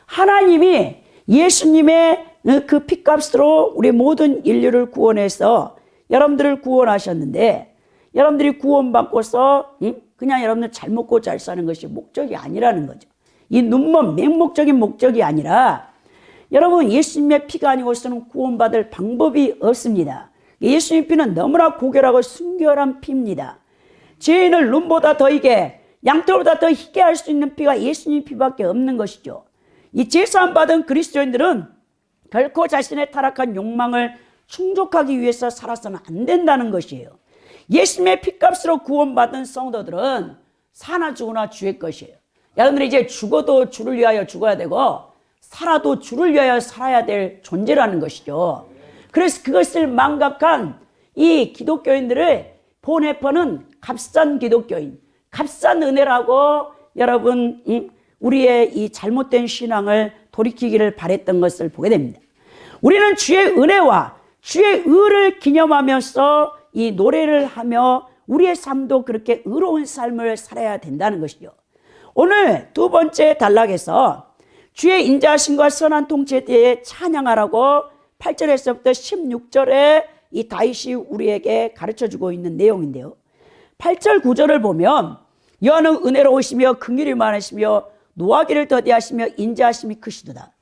하나님이 예수님의 그 핏값으로 우리 모든 인류를 구원해서 여러분들을 구원하셨는데 여러분들이 구원받고서 그냥 여러분들 잘 먹고 잘 사는 것이 목적이 아니라는 거죠. 이 눈먼 맹목적인 목적이 아니라 여러분 예수님의 피가 아니고서는 구원받을 방법이 없습니다. 예수님 피는 너무나 고결하고 순결한 피입니다. 죄인을 눈보다 더 희게, 양털보다 더 희게 할 수 있는 피가 예수님 피밖에 없는 것이죠. 이 제사함 받은 그리스도인들은 결코 자신의 타락한 욕망을 충족하기 위해서 살아서는 안 된다는 것이에요. 예수님의 피값으로 구원받은 성도들은 사나 죽으나 주의 것이에요. 여러분들이 이제 죽어도 주를 위하여 죽어야 되고 살아도 주를 위하여 살아야 될 존재라는 것이죠. 그래서 그것을 망각한 이 기독교인들을 보네퍼는 값싼 기독교인, 값싼 은혜라고 여러분 우리의 이 잘못된 신앙을 돌이키기를 바랬던 것을 보게 됩니다. 우리는 주의 은혜와 주의 의를 기념하면서 이 노래를 하며 우리의 삶도 그렇게 의로운 삶을 살아야 된다는 것이죠. 오늘 두 번째 단락에서 주의 인자하심과 선한 통치에 대해 찬양하라고 8절에서부터 16절에 이 다윗이 우리에게 가르쳐주고 있는 내용인데요. 8절 9절을 보면 여호와는 은혜로우시며 긍휼이 많으시며 노하기를 더디하시며 인자하심이 크시도다.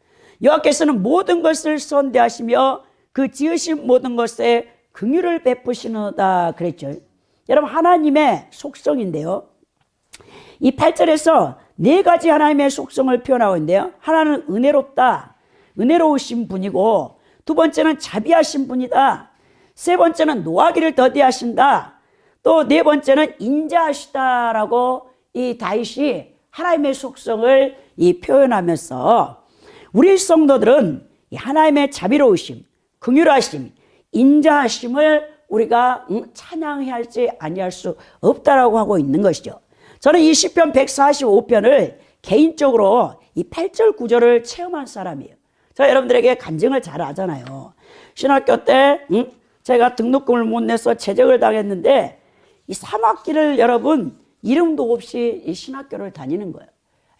여호와께서는 모든 것을 선대하시며 그 지으신 모든 것에 긍휼을 베푸시노다 그랬죠. 여러분 하나님의 속성인데요. 이 8절에서 네 가지 하나님의 속성을 표현하고 있는데요. 하나는 은혜롭다, 은혜로우신 분이고, 두 번째는 자비하신 분이다, 세 번째는 노하기를 더디하신다, 또 네 번째는 인자하시다라고 이 다윗이 하나님의 속성을 이 표현하면서 우리 성도들은 이 하나님의 자비로우심, 긍휼하심, 인자하심을 우리가 찬양해야 할지 아니할 수 없다라고 하고 있는 것이죠. 저는 이 시편 145편을 개인적으로 이 8절 9절을 체험한 사람이에요. 제가 여러분들에게 간증을 잘 하잖아요. 신학교 때 제가 등록금을 못 내서 제적을 당했는데 이 3학기를 여러분 이름도 없이 이 신학교를 다니는 거예요.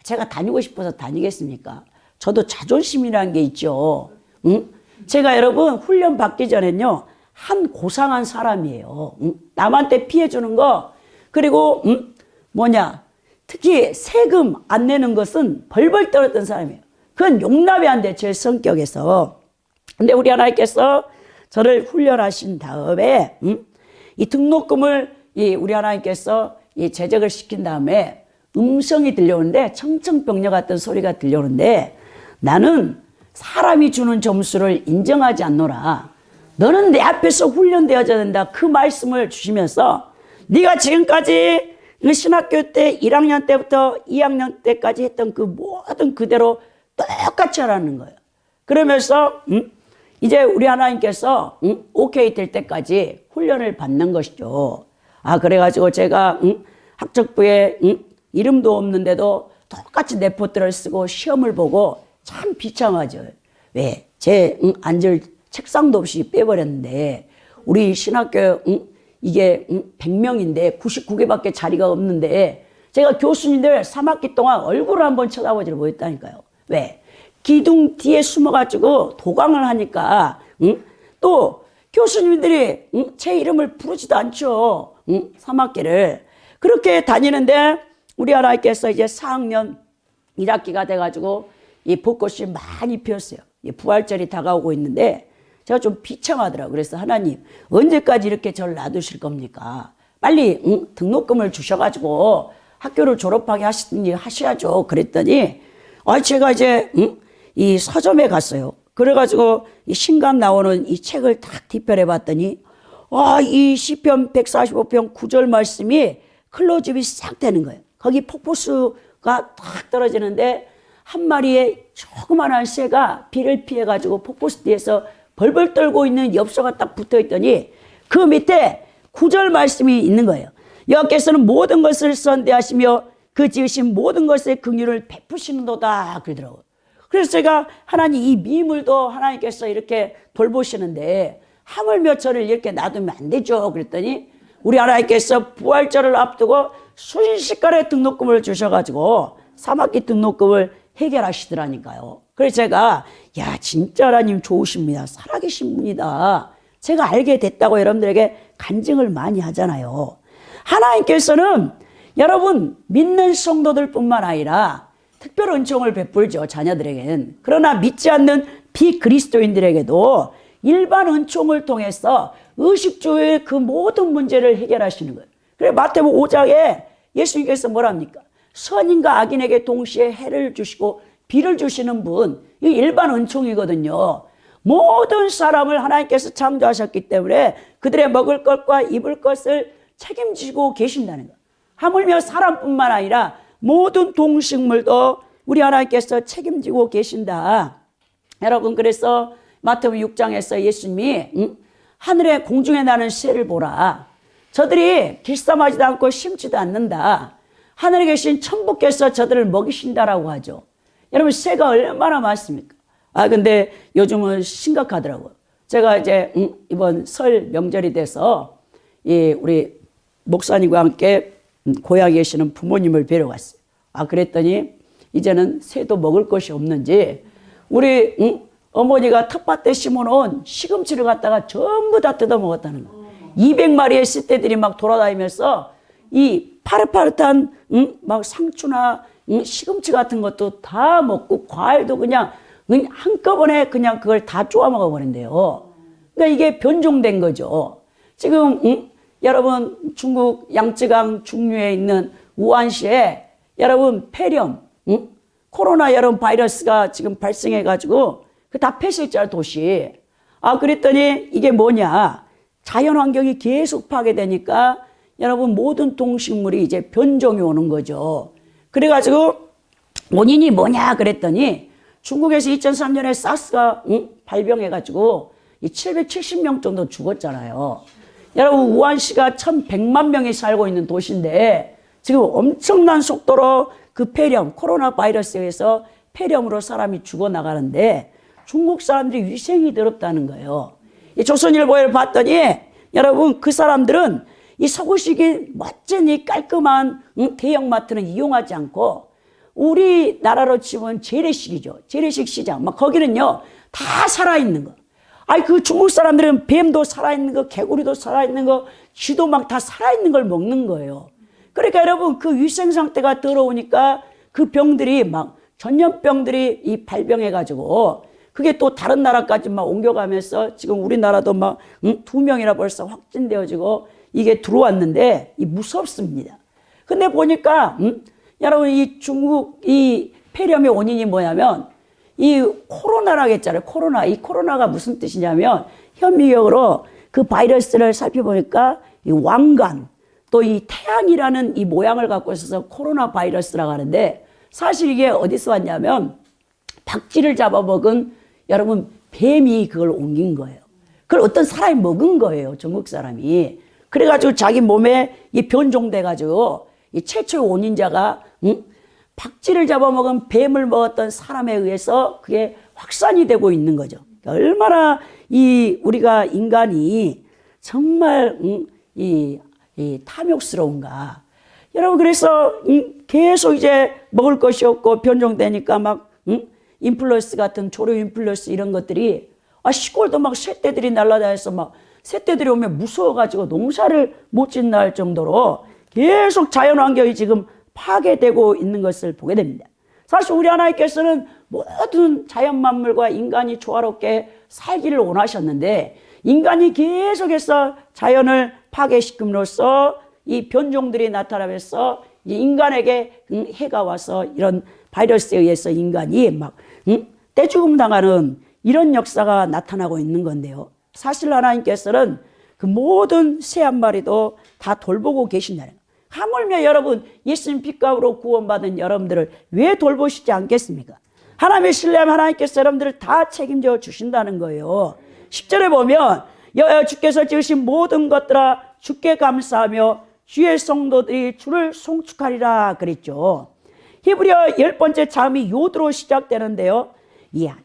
제가 다니고 싶어서 다니겠습니까? 저도 자존심이라는 게 있죠. 제가 여러분 훈련 받기 전엔요 한 고상한 사람이에요. 남한테 피해 주는 거, 그리고 특히 세금 안 내는 것은 벌벌 떨었던 사람이에요. 그건 용납이 안 돼, 제 성격에서. 근데 우리 하나님께서 저를 훈련하신 다음에 이 등록금을 우리 하나님께서 이 제적을 시킨 다음에 음성이 들려오는데, 청청병녀 같은 소리가 들려오는데, 나는 사람이 주는 점수를 인정하지 않노라. 너는 내 앞에서 훈련되어야 된다. 그 말씀을 주시면서 네가 지금까지 신학교 때 1학년 때부터 2학년 때까지 했던 그 모든 그대로 똑같이 하라는 거예요. 그러면서 이제 우리 하나님께서 오케이 될 때까지 훈련을 받는 것이죠. 그래가지고 제가 학적부에 이름도 없는데도 똑같이 레포트를 쓰고 시험을 보고 참 비참하죠. 왜? 제 앉을 책상도 없이 빼버렸는데, 우리 신학교 이게 100명인데 99개밖에 자리가 없는데 제가 교수님들 3학기 동안 얼굴을 한번 쳐다보지를 못했다니까요. 왜? 기둥 뒤에 숨어가지고 도강을 하니까 또 교수님들이 제 이름을 부르지도 않죠. 3학기를. 그렇게 다니는데 우리 하나님께서 이제 4학년 1학기가 돼가지고 이 벚꽃이 많이 피었어요. 부활절이 다가오고 있는데 제가 좀 비참하더라고요. 그래서 하나님 언제까지 이렇게 저를 놔두실 겁니까? 빨리 등록금을 주셔가지고 학교를 졸업하게 하시든지 하셔야죠. 그랬더니 제가 이제 이 서점에 갔어요. 그래가지고 이 신강 나오는 이 책을 딱 뒤편해 봤더니 이 시편 145편 9절 말씀이 클로즈업이 싹 되는 거예요. 거기 폭포수가 딱 떨어지는데 한 마리의 조그만한 새가 비를 피해가지고 폭포수 뒤에서 벌벌 떨고 있는 엽서가 딱 붙어 있더니 그 밑에 9절 말씀이 있는 거예요. 여호와께서는 모든 것을 선대하시며 그 지으신 모든 것에 긍휼을 베푸시는도다 그러더라고요. 그래서 제가 하나님 이 미물도 하나님께서 이렇게 돌보시는데 하물며 저를 이렇게 놔두면 안 되죠. 그랬더니 우리 하나님께서 부활절을 앞두고 순식간에 등록금을 주셔가지고 3학기 등록금을 해결하시더라니까요. 그래서 제가 진짜 하나님 좋으십니다. 살아계신 분이다. 제가 알게 됐다고 여러분들에게 간증을 많이 하잖아요. 하나님께서는 여러분 믿는 성도들 뿐만 아니라 특별 은총을 베풀죠. 자녀들에게는. 그러나 믿지 않는 비그리스도인들에게도 일반 은총을 통해서 의식주의 그 모든 문제를 해결하시는 거예요. 그래 마태복음 5장에 예수님께서 뭐랍니까? 선인과 악인에게 동시에 해를 주시고 비를 주시는 분, 이거 일반 은총이거든요. 모든 사람을 하나님께서 창조하셨기 때문에 그들의 먹을 것과 입을 것을 책임지고 계신다는 것. 하물며 사람뿐만 아니라 모든 동식물도 우리 하나님께서 책임지고 계신다. 여러분, 그래서 마태복음 6장에서 예수님이 하늘에 공중에 나는 새를 보라. 저들이 길쌈하지도 않고 심지도 않는다. 하늘에 계신 천부께서 저들을 먹이신다라고 하죠. 여러분, 새가 얼마나 많습니까? 근데 요즘은 심각하더라고요. 제가 이제 이번 설 명절이 돼서 우리 목사님과 함께 고향에 계시는 부모님을 뵈러 갔어요. 그랬더니 이제는 새도 먹을 것이 없는지 우리 어머니가 텃밭에 심어놓은 시금치를 갖다가 전부 다 뜯어먹었다는 거예요. 200마리의 새떼들이 막 돌아다니면서 이 파릇파릇한 막 상추나 시금치 같은 것도 다 먹고 과일도 그냥 한꺼번에 그냥 그걸 다 쪼아 먹어버린대요. 그러니까 이게 변종된 거죠. 지금 여러분 중국 양쯔강 중류에 있는 우한시에 여러분 폐렴, 코로나 여러분 바이러스가 지금 발생해가지고 그 다 폐쇄자 도시. 그랬더니 이게 뭐냐? 자연 환경이 계속 파괴되니까 여러분 모든 동식물이 이제 변종이 오는 거죠. 그래가지고 원인이 뭐냐 그랬더니 중국에서 2003년에 사스가 발병해가지고 770명 정도 죽었잖아요. 여러분 우한시가 1100만 명이 살고 있는 도시인데 지금 엄청난 속도로 그 폐렴, 코로나 바이러스에 의해서 폐렴으로 사람이 죽어나가는데 중국 사람들이 위생이 더럽다는 거예요. 이 조선일보를 봤더니 여러분 그 사람들은 이 서구식이 멋진 이 깔끔한 대형마트는 이용하지 않고 우리나라로 치면 재래식이죠. 재래식 시장. 막 거기는요 다 살아있는 거. 그 중국 사람들은 뱀도 살아있는 거, 개구리도 살아있는 거, 쥐도 막 다 살아있는 걸 먹는 거예요. 그러니까 여러분 그 위생 상태가 더러우니까 그 병들이 막 전염병들이 이 발병해가지고 그게 또 다른 나라까지 막 옮겨가면서 지금 우리나라도 막 2명이나 벌써 확진되어지고 이게 들어왔는데 이 무섭습니다. 근데 보니까 여러분 이 중국 이 폐렴의 원인이 뭐냐면 이 코로나라고 했잖아요. 코로나. 이 코로나가 무슨 뜻이냐면 현미경으로 그 바이러스를 살펴보니까 이 왕관 또 이 태양이라는 이 모양을 갖고 있어서 코로나 바이러스라고 하는데 사실 이게 어디서 왔냐면 박쥐를 잡아먹은 여러분 뱀이 그걸 옮긴 거예요. 그걸 어떤 사람이 먹은 거예요. 중국 사람이. 그래가지고 자기 몸에 이 변종돼가지고 이 최초의 원인자가 박쥐를 잡아먹은 뱀을 먹었던 사람에 의해서 그게 확산이 되고 있는 거죠. 얼마나 우리가 인간이 정말 이 탐욕스러운가. 여러분 그래서 계속 이제 먹을 것이 없고 변종되니까 막 인플루언스 같은 조류 인플루언스 이런 것들이 시골도 막 새떼들이 날아다녀서 막 새떼들이 오면 무서워가지고 농사를 못 짓나 할 정도로 계속 자연환경이 지금 파괴되고 있는 것을 보게 됩니다. 사실 우리 하나님께서는 모든 자연만물과 인간이 조화롭게 살기를 원하셨는데 인간이 계속해서 자연을 파괴시킴으로써 이 변종들이 나타나면서 인간에게 해가 와서 이런 바이러스에 의해서 인간이 막 떼죽음 당하는 이런 역사가 나타나고 있는 건데요. 사실 하나님께서는 그 모든 새 한 마리도 다 돌보고 계신다는 거예요. 하물며 여러분 예수님 피값으로 구원받은 여러분들을 왜 돌보시지 않겠습니까? 하나님의 신뢰하면 하나님께서 여러분들을 다 책임져 주신다는 거예요. 10절에 보면 주께서 지으신 모든 것들아 주께 감사하며 주의 성도들이 주를 송축하리라 그랬죠. 히브리어 10번째 자음이 요드로 시작되는데요.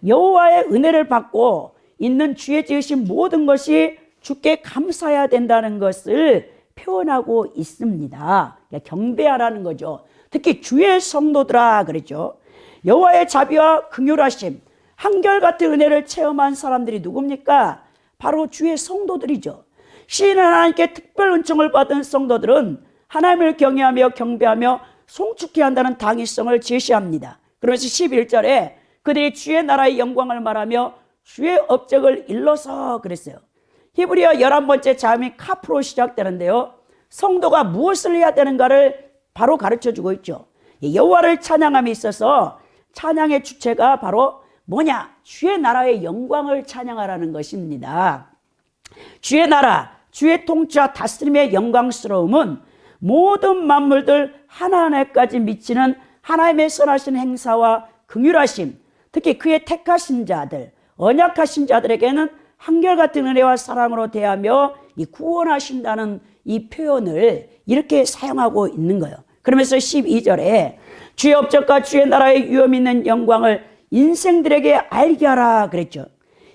여호와의 은혜를 받고 있는 주의 지으신 모든 것이 주께 감사해야 된다는 것을 표현하고 있습니다. 경배하라는 거죠. 특히 주의 성도들아 그랬죠. 여호와의 자비와 긍휼하심, 한결같은 은혜를 체험한 사람들이 누굽니까? 바로 주의 성도들이죠. 시인은 하나님께 특별 은총을 받은 성도들은 하나님을 경외하며 경배하며 송축해야 한다는 당위성을 제시합니다. 그러면서 11절에 그들이 주의 나라의 영광을 말하며 주의 업적을 일러서 그랬어요. 히브리어 11번째 자음이 카프로 시작되는데요. 성도가 무엇을 해야 되는가를 바로 가르쳐주고 있죠. 여호와를 찬양함에 있어서 찬양의 주체가 바로 뭐냐? 주의 나라의 영광을 찬양하라는 것입니다. 주의 나라, 주의 통치와 다스림의 영광스러움은 모든 만물들 하나하나까지 미치는 하나님의 선하신 행사와 긍휼하심, 특히 그의 택하신 자들, 언약하신 자들에게는 한결같은 은혜와 사랑으로 대하며 이 구원하신다는 이 표현을 이렇게 사용하고 있는 거예요. 그러면서 12절에 주의 업적과 주의 나라의 위엄 있는 영광을 인생들에게 알게 하라 그랬죠.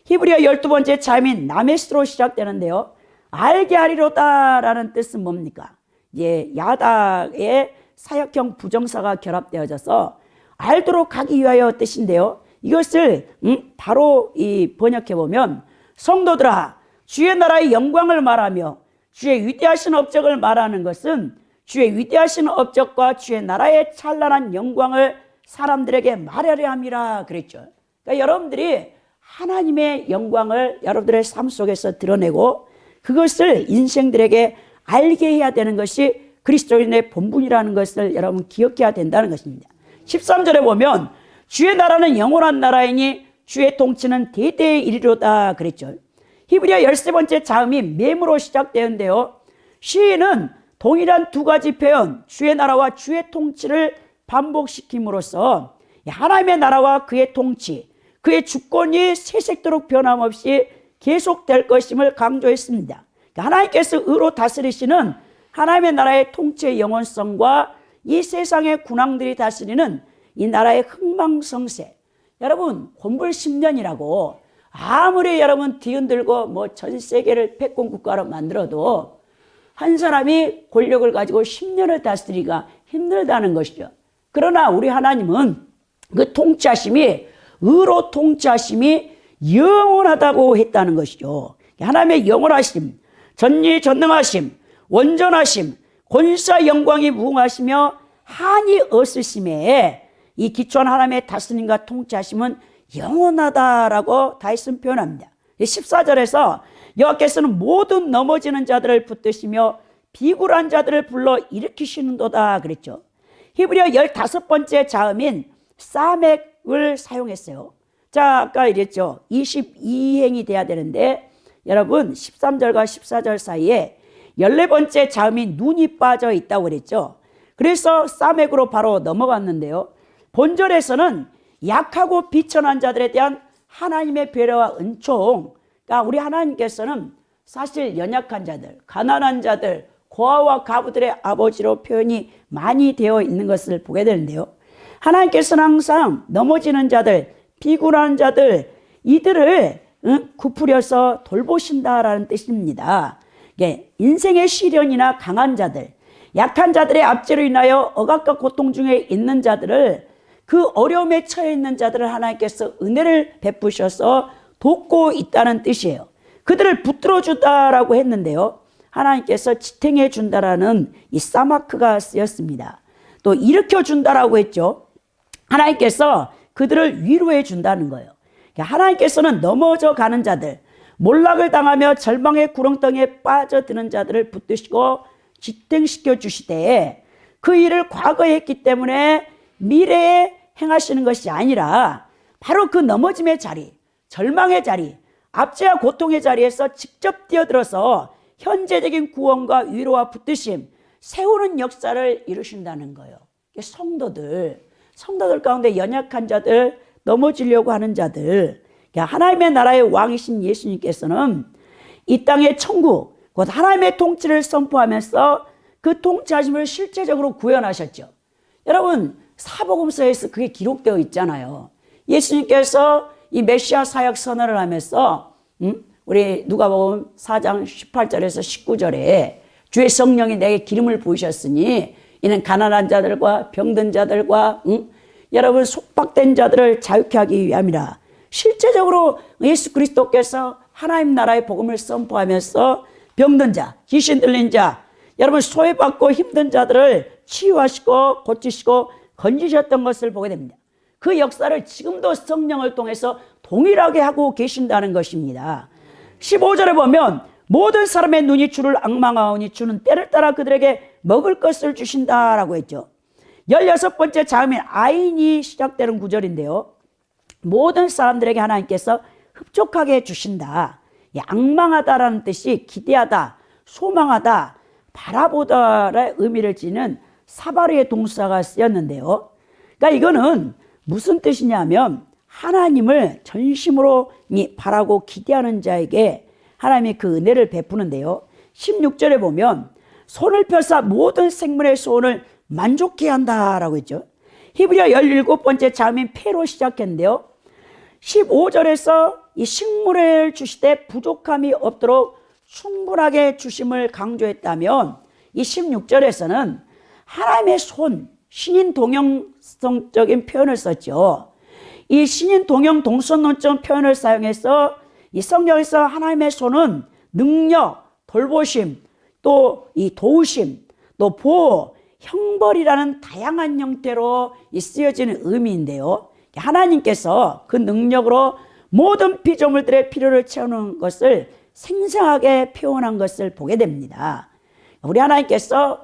히브리어 12번째 자음인 나메스로 시작되는데요. 알게 하리로다라는 뜻은 뭡니까? 이제 야다의 사역형 부정사가 결합되어져서 알도록 하기 위하여 뜻인데요. 이것을 바로 번역해 보면 성도들아 주의 나라의 영광을 말하며 주의 위대하신 업적을 말하는 것은 주의 위대하신 업적과 주의 나라의 찬란한 영광을 사람들에게 말하려 함이라 그랬죠. 그러니까 여러분들이 하나님의 영광을 여러분들의 삶 속에서 드러내고 그것을 인생들에게 알게 해야 되는 것이 그리스도인의 본분이라는 것을 여러분 기억해야 된다는 것입니다. 13절에 보면 주의 나라는 영원한 나라이니 주의 통치는 대대에 이르리로다 그랬죠. 히브리어 13번째 자음이 맴으로 시작되는데요. 시인은 동일한 두 가지 표현, 주의 나라와 주의 통치를 반복시킴으로써 하나님의 나라와 그의 통치, 그의 주권이 세색도록 변함없이 계속될 것임을 강조했습니다. 하나님께서 의로 다스리시는 하나님의 나라의 통치의 영원성과 이 세상의 군왕들이 다스리는 이 나라의 흥망성쇠. 여러분 권불 10년이라고 아무리 여러분 뒤흔들고 뭐 전 세계를 패권 국가로 만들어도 한 사람이 권력을 가지고 10년을 다스리기가 힘들다는 것이죠. 그러나 우리 하나님은 그 통치하심이 의로 통치하심이 영원하다고 했다는 것이죠. 하나님의 영원하심, 전지전능하심, 원전하심, 권사 영광이 무궁하시며 한이 없으심에 이 기초한 하나님의 다스림과 통치하심은 영원하다라고 다윗은 표현합니다. 14절에서 여호와께서는 모든 넘어지는 자들을 붙드시며 비굴한 자들을 불러 일으키시는도다 그랬죠. 히브리어 15번째 자음인 사맥을 사용했어요. 자, 아까 이랬죠. 22행이 돼야 되는데 여러분 13절과 14절 사이에 14번째 자음인 눈이 빠져 있다고 그랬죠. 그래서 사맥으로 바로 넘어갔는데요. 본절에서는 약하고 비천한 자들에 대한 하나님의 배려와 은총, 그러니까 우리 하나님께서는 사실 연약한 자들, 가난한 자들, 고아와 가부들의 아버지로 표현이 많이 되어 있는 것을 보게 되는데요. 하나님께서는 항상 넘어지는 자들, 비굴한 자들, 이들을 굽으려서 돌보신다라는 뜻입니다. 인생의 시련이나 강한 자들, 약한 자들의 압제로 인하여 억압과 고통 중에 있는 자들을, 그 어려움에 처해 있는 자들을 하나님께서 은혜를 베푸셔서 돕고 있다는 뜻이에요. 그들을 붙들어 주다라고 했는데요. 하나님께서 지탱해 준다라는 이 사마크가 쓰였습니다. 또 일으켜 준다라고 했죠. 하나님께서 그들을 위로해 준다는 거예요. 하나님께서는 넘어져 가는 자들, 몰락을 당하며 절망의 구렁텅이에 빠져드는 자들을 붙드시고 지탱시켜 주시되 그 일을 과거에 했기 때문에 미래에 행하시는 것이 아니라 바로 그 넘어짐의 자리, 절망의 자리, 압제와 고통의 자리에서 직접 뛰어들어서 현재적인 구원과 위로와 붙드심, 세우는 역사를 이루신다는 거예요. 성도들 가운데 연약한 자들, 넘어지려고 하는 자들, 하나님의 나라의 왕이신 예수님께서는 이 땅의 천국, 곧 하나님의 통치를 선포하면서 그 통치하심을 실제적으로 구현하셨죠. 여러분 사복음서에서 그게 기록되어 있잖아요. 예수님께서 이 메시아 사역 선언을 하면서 우리 누가복음 4장 18절에서 19절에 주의 성령이 내게 기름을 부으셨으니 이는 가난한 자들과 병든 자들과 여러분 속박된 자들을 자유케 하기 위함이라. 실제적으로 예수 그리스도께서 하나님 나라의 복음을 선포하면서 병든 자, 귀신 들린 자, 여러분 소외받고 힘든 자들을 치유하시고 고치시고 건지셨던 것을 보게 됩니다. 그 역사를 지금도 성령을 통해서 동일하게 하고 계신다는 것입니다. 15절에 보면 모든 사람의 눈이 주를 앙망하오니 주는 때를 따라 그들에게 먹을 것을 주신다라고 했죠. 16번째 자음인 아인이 시작되는 구절인데요. 모든 사람들에게 하나님께서 흡족하게 주신다. 앙망하다라는 뜻이 기대하다, 소망하다, 바라보다의 의미를 지닌 사바르의 동사가 쓰였는데요. 그러니까 이거는 무슨 뜻이냐면 하나님을 전심으로 바라고 기대하는 자에게 하나님이 그 은혜를 베푸는데요. 16절에 보면 손을 펴사 모든 생물의 소원을 만족케 한다라고 했죠. 히브리어 17번째 자음인 페로 시작했는데요. 15절에서 이 식물을 주시되 부족함이 없도록 충분하게 주심을 강조했다면 이 16절에서는 하나님의 손, 신인 동형성적인 표현을 썼죠. 이 신인 동형 동선론적 표현을 사용해서 이 성경에서 하나님의 손은 능력, 돌보심, 또 이 도우심, 또 보호, 형벌이라는 다양한 형태로 쓰여지는 의미인데요. 하나님께서 그 능력으로 모든 피조물들의 필요를 채우는 것을 생생하게 표현한 것을 보게 됩니다. 우리 하나님께서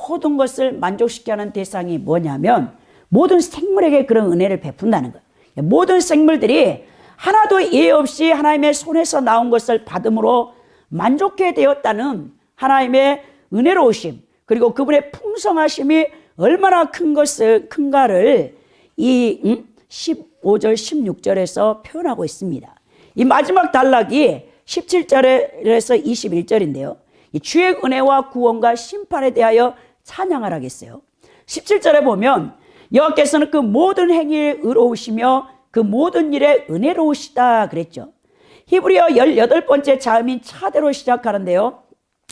모든 것을 만족시켜 하는 대상이 뭐냐면 모든 생물에게 그런 은혜를 베푼다는 거예요. 모든 생물들이 하나도 예외 없이 하나님의 손에서 나온 것을 받음으로 만족해 되었다는 하나님의 은혜로우심, 그리고 그분의 풍성하심이 얼마나 큰가를 이 15절 16절에서 표현하고 있습니다. 이 마지막 단락이 17절에서 21절인데요. 이 주의 은혜와 구원과 심판에 대하여 찬양을 하겠어요. 17절에 보면 여호와께서는 그 모든 행위에 의로우시며 그 모든 일에 은혜로우시다 그랬죠. 히브리어 18번째 자음인 차대로 시작하는데요.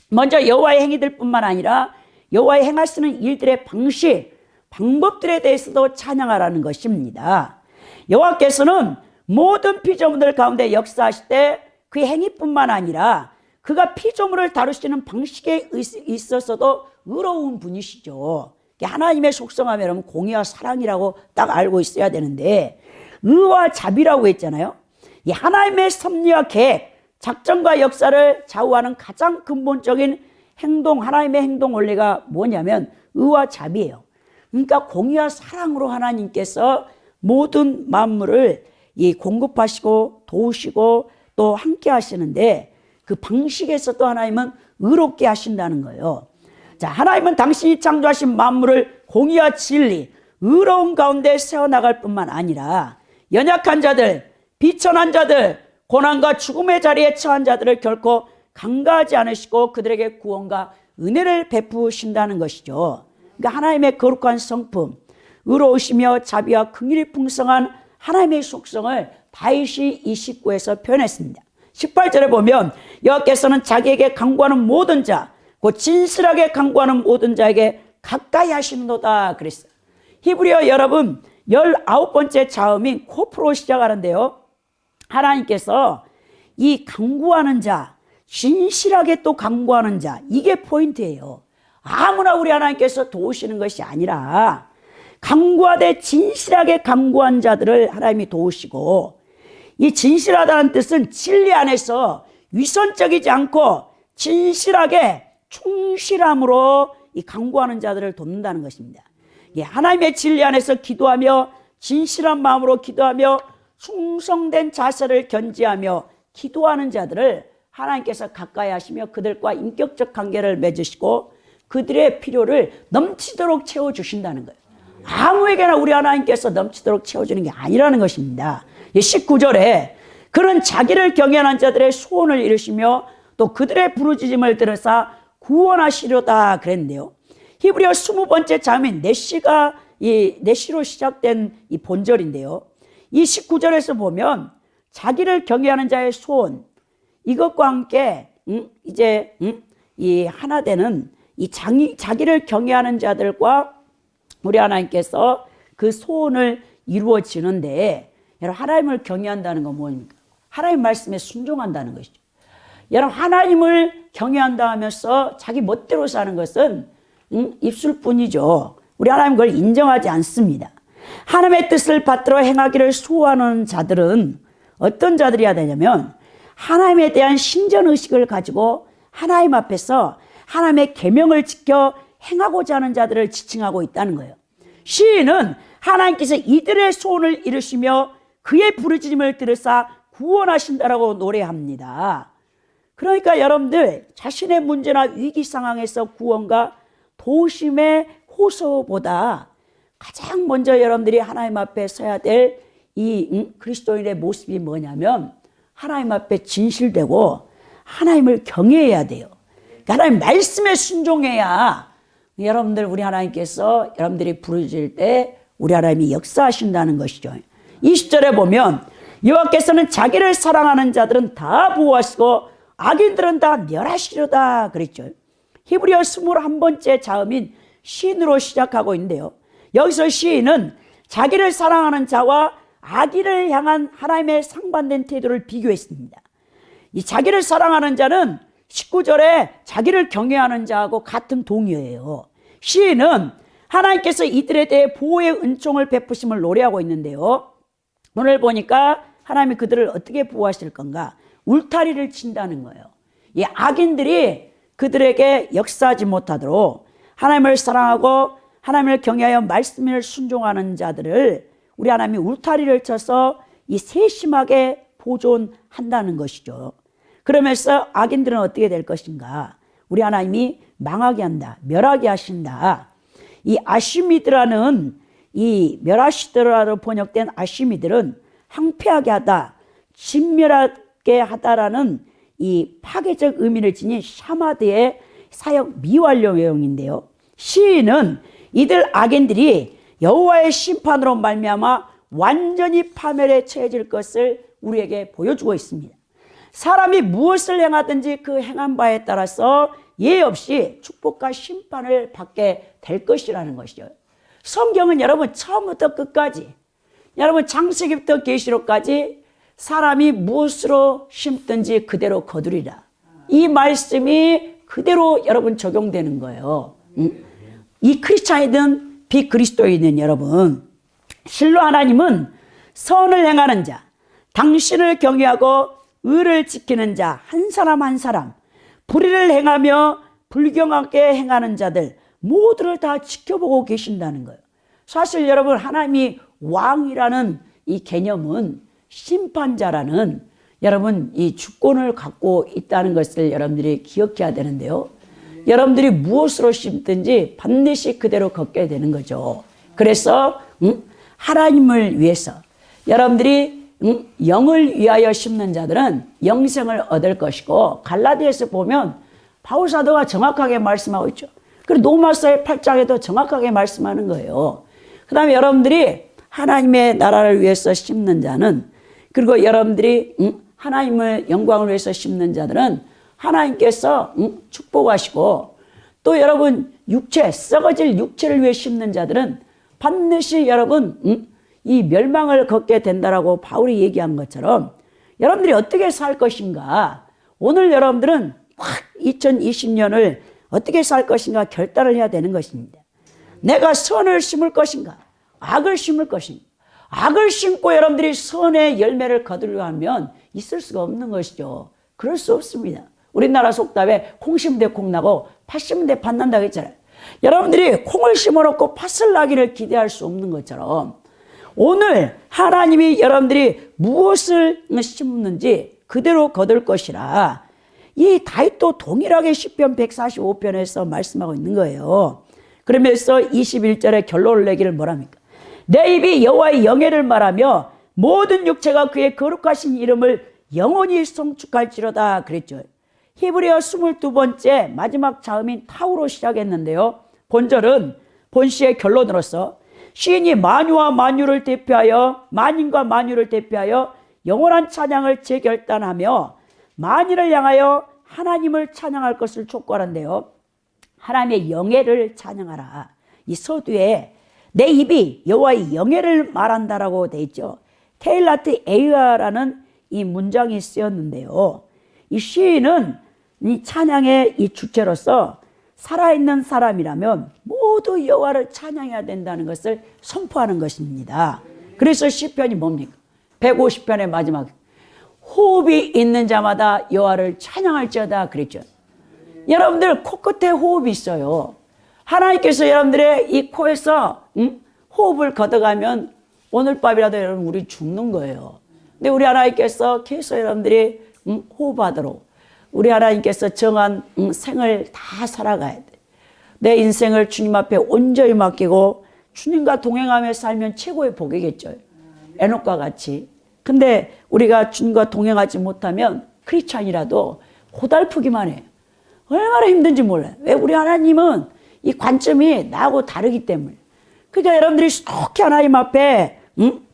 먼저 여호와의 행위들뿐만 아니라 여호와의 행하시는 일들의 방식, 방법들에 대해서도 찬양하라는 것입니다. 여호와께서는 모든 피조물들 가운데 역사하실 때 그 행위뿐만 아니라 그가 피조물을 다루시는 방식에 있어서도 의로운 분이시죠. 하나님의 속성하면 공의와 사랑이라고 딱 알고 있어야 되는데 의와 자비라고 했잖아요. 이 하나님의 섭리와 계획, 작전과 역사를 좌우하는 가장 근본적인 행동, 하나님의 행동 원리가 뭐냐면 의와 자비예요. 그러니까 공의와 사랑으로 하나님께서 모든 만물을 공급하시고 도우시고 또 함께 하시는데 그 방식에서 또 하나님은 의롭게 하신다는 거예요. 자, 하나님은 당신이 창조하신 만물을 공의와 진리, 의로운 가운데 세워나갈 뿐만 아니라 연약한 자들, 비천한 자들, 고난과 죽음의 자리에 처한 자들을 결코 간과하지 않으시고 그들에게 구원과 은혜를 베푸신다는 것이죠. 그러니까 하나님의 거룩한 성품, 의로우시며 자비와 긍휼이 풍성한 하나님의 속성을 다윗이 이 19에서 표현했습니다. 18절에 보면 여호와께서는 자기에게 간구하는 모든 자, 곧 진실하게 간구하는 모든 자에게 가까이 하시는도다 그랬어요. 히브리어 여러분 19번째 자음인 코프로 시작하는데요. 하나님께서 이 간구하는 자, 진실하게 또 간구하는 자, 이게 포인트예요. 아무나 우리 하나님께서 도우시는 것이 아니라 간구하되 진실하게 간구한 자들을 하나님이 도우시고, 이 진실하다는 뜻은 진리 안에서 위선적이지 않고 진실하게 충실함으로 이 간구하는 자들을 돕는다는 것입니다. 하나님의 진리 안에서 기도하며 진실한 마음으로 기도하며 충성된 자세를 견지하며 기도하는 자들을 하나님께서 가까이 하시며 그들과 인격적 관계를 맺으시고 그들의 필요를 넘치도록 채워주신다는 거예요. 아무에게나 우리 하나님께서 넘치도록 채워주는 게 아니라는 것입니다. 19절에 그런 자기를 경외하는 자들의 소원을 이루시며 또 그들의 부르짖음을 들으사 구원하시려다 그랬는데요. 히브리어 20번째 자음인 네시가 이 네시로 시작된 이 본절인데요. 이 19절에서 보면 자기를 경외하는 자의 소원, 이것과 함께 이 하나 되는 이 자기를 경외하는 자들과 우리 하나님께서 그 소원을 이루어지는데, 여러분 하나님을 경외한다는 건 뭡니까? 하나님 말씀에 순종한다는 것이죠. 여러분 하나님을 경외한다 하면서 자기 멋대로 사는 것은 입술뿐이죠. 우리 하나님 그걸 인정하지 않습니다. 하나님의 뜻을 받들어 행하기를 수호하는 자들은 어떤 자들이어야 되냐면 하나님에 대한 신전의식을 가지고 하나님 앞에서 하나님의 계명을 지켜 행하고자 하는 자들을 지칭하고 있다는 거예요. 시인은 하나님께서 이들의 소원을 이루시며 그의 부르짖음을 들으사 구원하신다라고 노래합니다. 그러니까 여러분들 자신의 문제나 위기 상황에서 구원과 도우심의 호소보다 가장 먼저 여러분들이 하나님 앞에 서야 될 이 그리스도인의 모습이 뭐냐면 하나님 앞에 진실되고 하나님을 경외해야 돼요. 하나님 말씀에 순종해야 여러분들 우리 하나님께서 여러분들이 부르실 때 우리 하나님이 역사하신다는 것이죠. 20절에 보면 여호와께서는 자기를 사랑하는 자들은 다 보호하시고 악인들은 다 멸하시려다 그랬죠. 히브리어 21번째 자음인 시인으로 시작하고 있는데요. 여기서 시인은 자기를 사랑하는 자와 악인을 향한 하나님의 상반된 태도를 비교했습니다. 이 자기를 사랑하는 자는 19절에 자기를 경외하는 자하고 같은 동의어예요. 시인은 하나님께서 이들에 대해 보호의 은총을 베푸심을 노래하고 있는데요. 오늘 보니까 하나님이 그들을 어떻게 보호하실 건가? 울타리를 친다는 거예요. 이 악인들이 그들에게 역사하지 못하도록 하나님을 사랑하고 하나님을 경외하여 말씀을 순종하는 자들을 우리 하나님이 울타리를 쳐서 이 세심하게 보존한다는 것이죠. 그러면서 악인들은 어떻게 될 것인가? 우리 하나님이 망하게 한다, 멸하게 하신다. 이 아시미드라는 이 멸하시더라로 번역된 아시미들은 항폐하게 하다, 진멸하게 하다라는 이 파괴적 의미를 지닌 샤마드의 사역 미완료 외용인데요. 시인은 이들 악인들이 여호와의 심판으로 말미암아 완전히 파멸에 처해질 것을 우리에게 보여주고 있습니다. 사람이 무엇을 행하든지 그 행한 바에 따라서 예의 없이 축복과 심판을 받게 될 것이라는 것이죠. 성경은 여러분 처음부터 끝까지, 여러분 창세기부터 계시록까지 사람이 무엇으로 심든지 그대로 거두리라. 이 말씀이 그대로 여러분 적용되는 거예요. 이 크리스찬이든 비그리스도인은 여러분, 실로 하나님은 선을 행하는 자, 당신을 경외하고 의를 지키는 자 한 사람 한 사람, 불의를 행하며 불경하게 행하는 자들 모두를 다 지켜보고 계신다는 거예요. 사실 여러분 하나님이 왕이라는 이 개념은 심판자라는 여러분 이 주권을 갖고 있다는 것을 여러분들이 기억해야 되는데요. 여러분들이 무엇으로 심든지 반드시 그대로 걷게 되는 거죠. 그래서 하나님을 위해서 여러분들이 영을 위하여 심는 자들은 영생을 얻을 것이고, 갈라디아서 보면 바울 사도가 정확하게 말씀하고 있죠. 그리고 로마서의 8장에도 정확하게 말씀하는 거예요. 그 다음에 여러분들이 하나님의 나라를 위해서 심는 자는, 그리고 여러분들이 하나님의 영광을 위해서 심는 자들은 하나님께서 축복하시고, 또 여러분 육체, 썩어질 육체를 위해 심는 자들은 반드시 여러분 이 멸망을 걷게 된다라고 바울이 얘기한 것처럼 여러분들이 어떻게 살 것인가, 오늘 여러분들은 확 2020년을 어떻게 살 것인가 결단을 해야 되는 것입니다. 내가 선을 심을 것인가, 악을 심을 것인가. 악을 심고 여러분들이 선의 열매를 거두려 하면 있을 수가 없는 것이죠. 그럴 수 없습니다. 우리나라 속담에 콩 심은 데 콩 나고 팥 심은 데 팥 난다고 했잖아요. 여러분들이 콩을 심어놓고 팥을 나기를 기대할 수 없는 것처럼 오늘 하나님이 여러분들이 무엇을 심는지 그대로 거둘 것이라, 이 다윗도 동일하게 시편 145편에서 말씀하고 있는 거예요. 그러면서 21절에 결론을 내기를 뭐랍니까? 내 입이 여호와의 영예를 말하며 모든 육체가 그의 거룩하신 이름을 영원히 송축할지로다 그랬죠. 히브리어 22번째 마지막 자음인 타우로 시작했는데요. 본절은 본시의 결론으로서 시인이 만유와 만유를 대표하여, 만인과 만유를 대표하여 영원한 찬양을 재결단하며 만인을 향하여 하나님을 찬양할 것을 촉구하는데요. 하나님의 영예를 찬양하라. 이 서두에 내 입이 여호와의 영예를 말한다라고 돼 있죠. 테일라트 에이아라는 이 문장이 쓰였는데요. 이 시인은 이 찬양의 이 주체로서 살아있는 사람이라면 모두 여호와를 찬양해야 된다는 것을 선포하는 것입니다. 그래서 시편이 뭡니까? 150편의 마지막, 호흡이 있는 자마다 여호와를 찬양할지어다 그랬죠. 여러분들 코끝에 호흡이 있어요. 하나님께서 여러분들의 이 코에서 호흡을 걷어가면 오늘 밤이라도 여러분 우리 죽는 거예요. 근데 우리 하나님께서 계속 여러분들이 호흡하도록 우리 하나님께서 정한 생을 다 살아가야 돼. 내 인생을 주님 앞에 온전히 맡기고 주님과 동행하며 살면 최고의 복이겠죠. 에녹과 같이. 근데 우리가 주님과 동행하지 못하면 크리스찬이라도 고달프기만 해요. 얼마나 힘든지 몰라요. 왜? 우리 하나님은 이 관점이 나하고 다르기 때문에. 그러니까 여러분들이 속히 하나님 앞에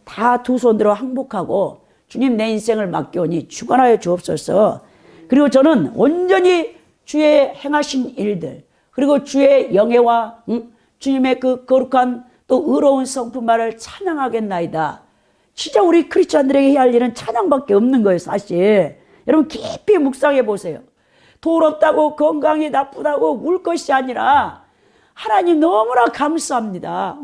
다 두 손 들어 항복하고 주님 내 인생을 맡겨오니 주관하여 주옵소서. 그리고 저는 온전히 주의 행하신 일들 그리고 주의 영예와 주님의 그 거룩한 또 의로운 성품만을 찬양하겠나이다. 진짜 우리 크리스찬들에게 해야 할 일은 찬양밖에 없는 거예요, 사실. 여러분 깊이 묵상해 보세요. 더럽다고 건강이 나쁘다고 울 것이 아니라 하나님 너무나 감사합니다.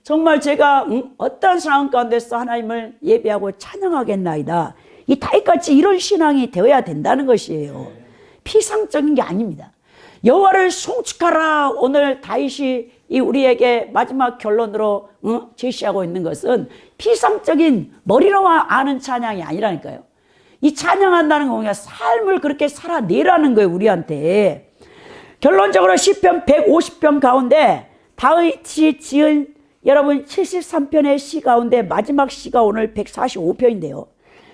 정말 제가 어떤 상황 가운데서 하나님을 예배하고 찬양하겠나이다. 이 다윗같이 이런 신앙이 되어야 된다는 것이에요. 피상적인 게 아닙니다. 여호와를 송축하라. 오늘 다윗이 이 우리에게 마지막 결론으로 제시하고 있는 것은 피상적인 머리로 아는 찬양이 아니라니까요. 이 찬양한다는 건 그냥 삶을 그렇게 살아내라는 거예요, 우리한테. 결론적으로 시편 150편 가운데 다윗이 지은 여러분 73편의 시 가운데 마지막 시가 오늘 145편인데요.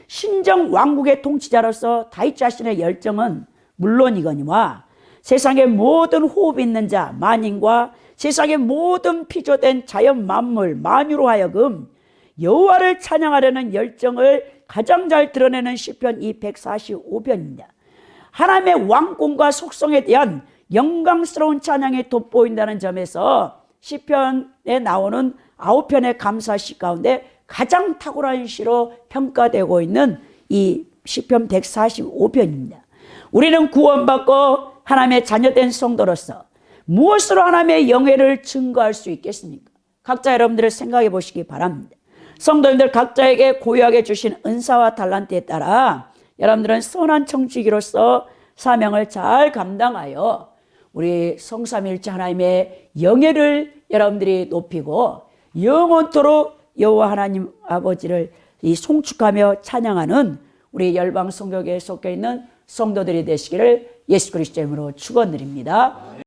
신정 왕국의 통치자로서 다윗 자신의 열정은 물론이거니와 세상의 모든 호흡 있는 자 만인과 세상의 모든 피조된 자연 만물 만유로 하여금 여호와를 찬양하려는 열정을 가장 잘 드러내는 시편 이 145편입니다. 하나님의 왕권과 속성에 대한 영광스러운 찬양이 돋보인다는 점에서 시편에 나오는 9편의 감사시 가운데 가장 탁월한 시로 평가되고 있는 이 시편 145편입니다. 우리는 구원받고 하나님의 자녀된 성도로서 무엇으로 하나님의 영예를 증거할 수 있겠습니까? 각자 여러분들을 생각해 보시기 바랍니다. 성도님들 각자에게 고유하게 주신 은사와 달란트에 따라 여러분들은 선한 청지기로서 사명을 잘 감당하여 우리 성삼일체 하나님의 영예를 여러분들이 높이고 영원토록 여호와 하나님 아버지를 이 송축하며 찬양하는 우리 열방 성교회에 속해 있는 성도들이 되시기를 예수 그리스도 이름으로 축원드립니다.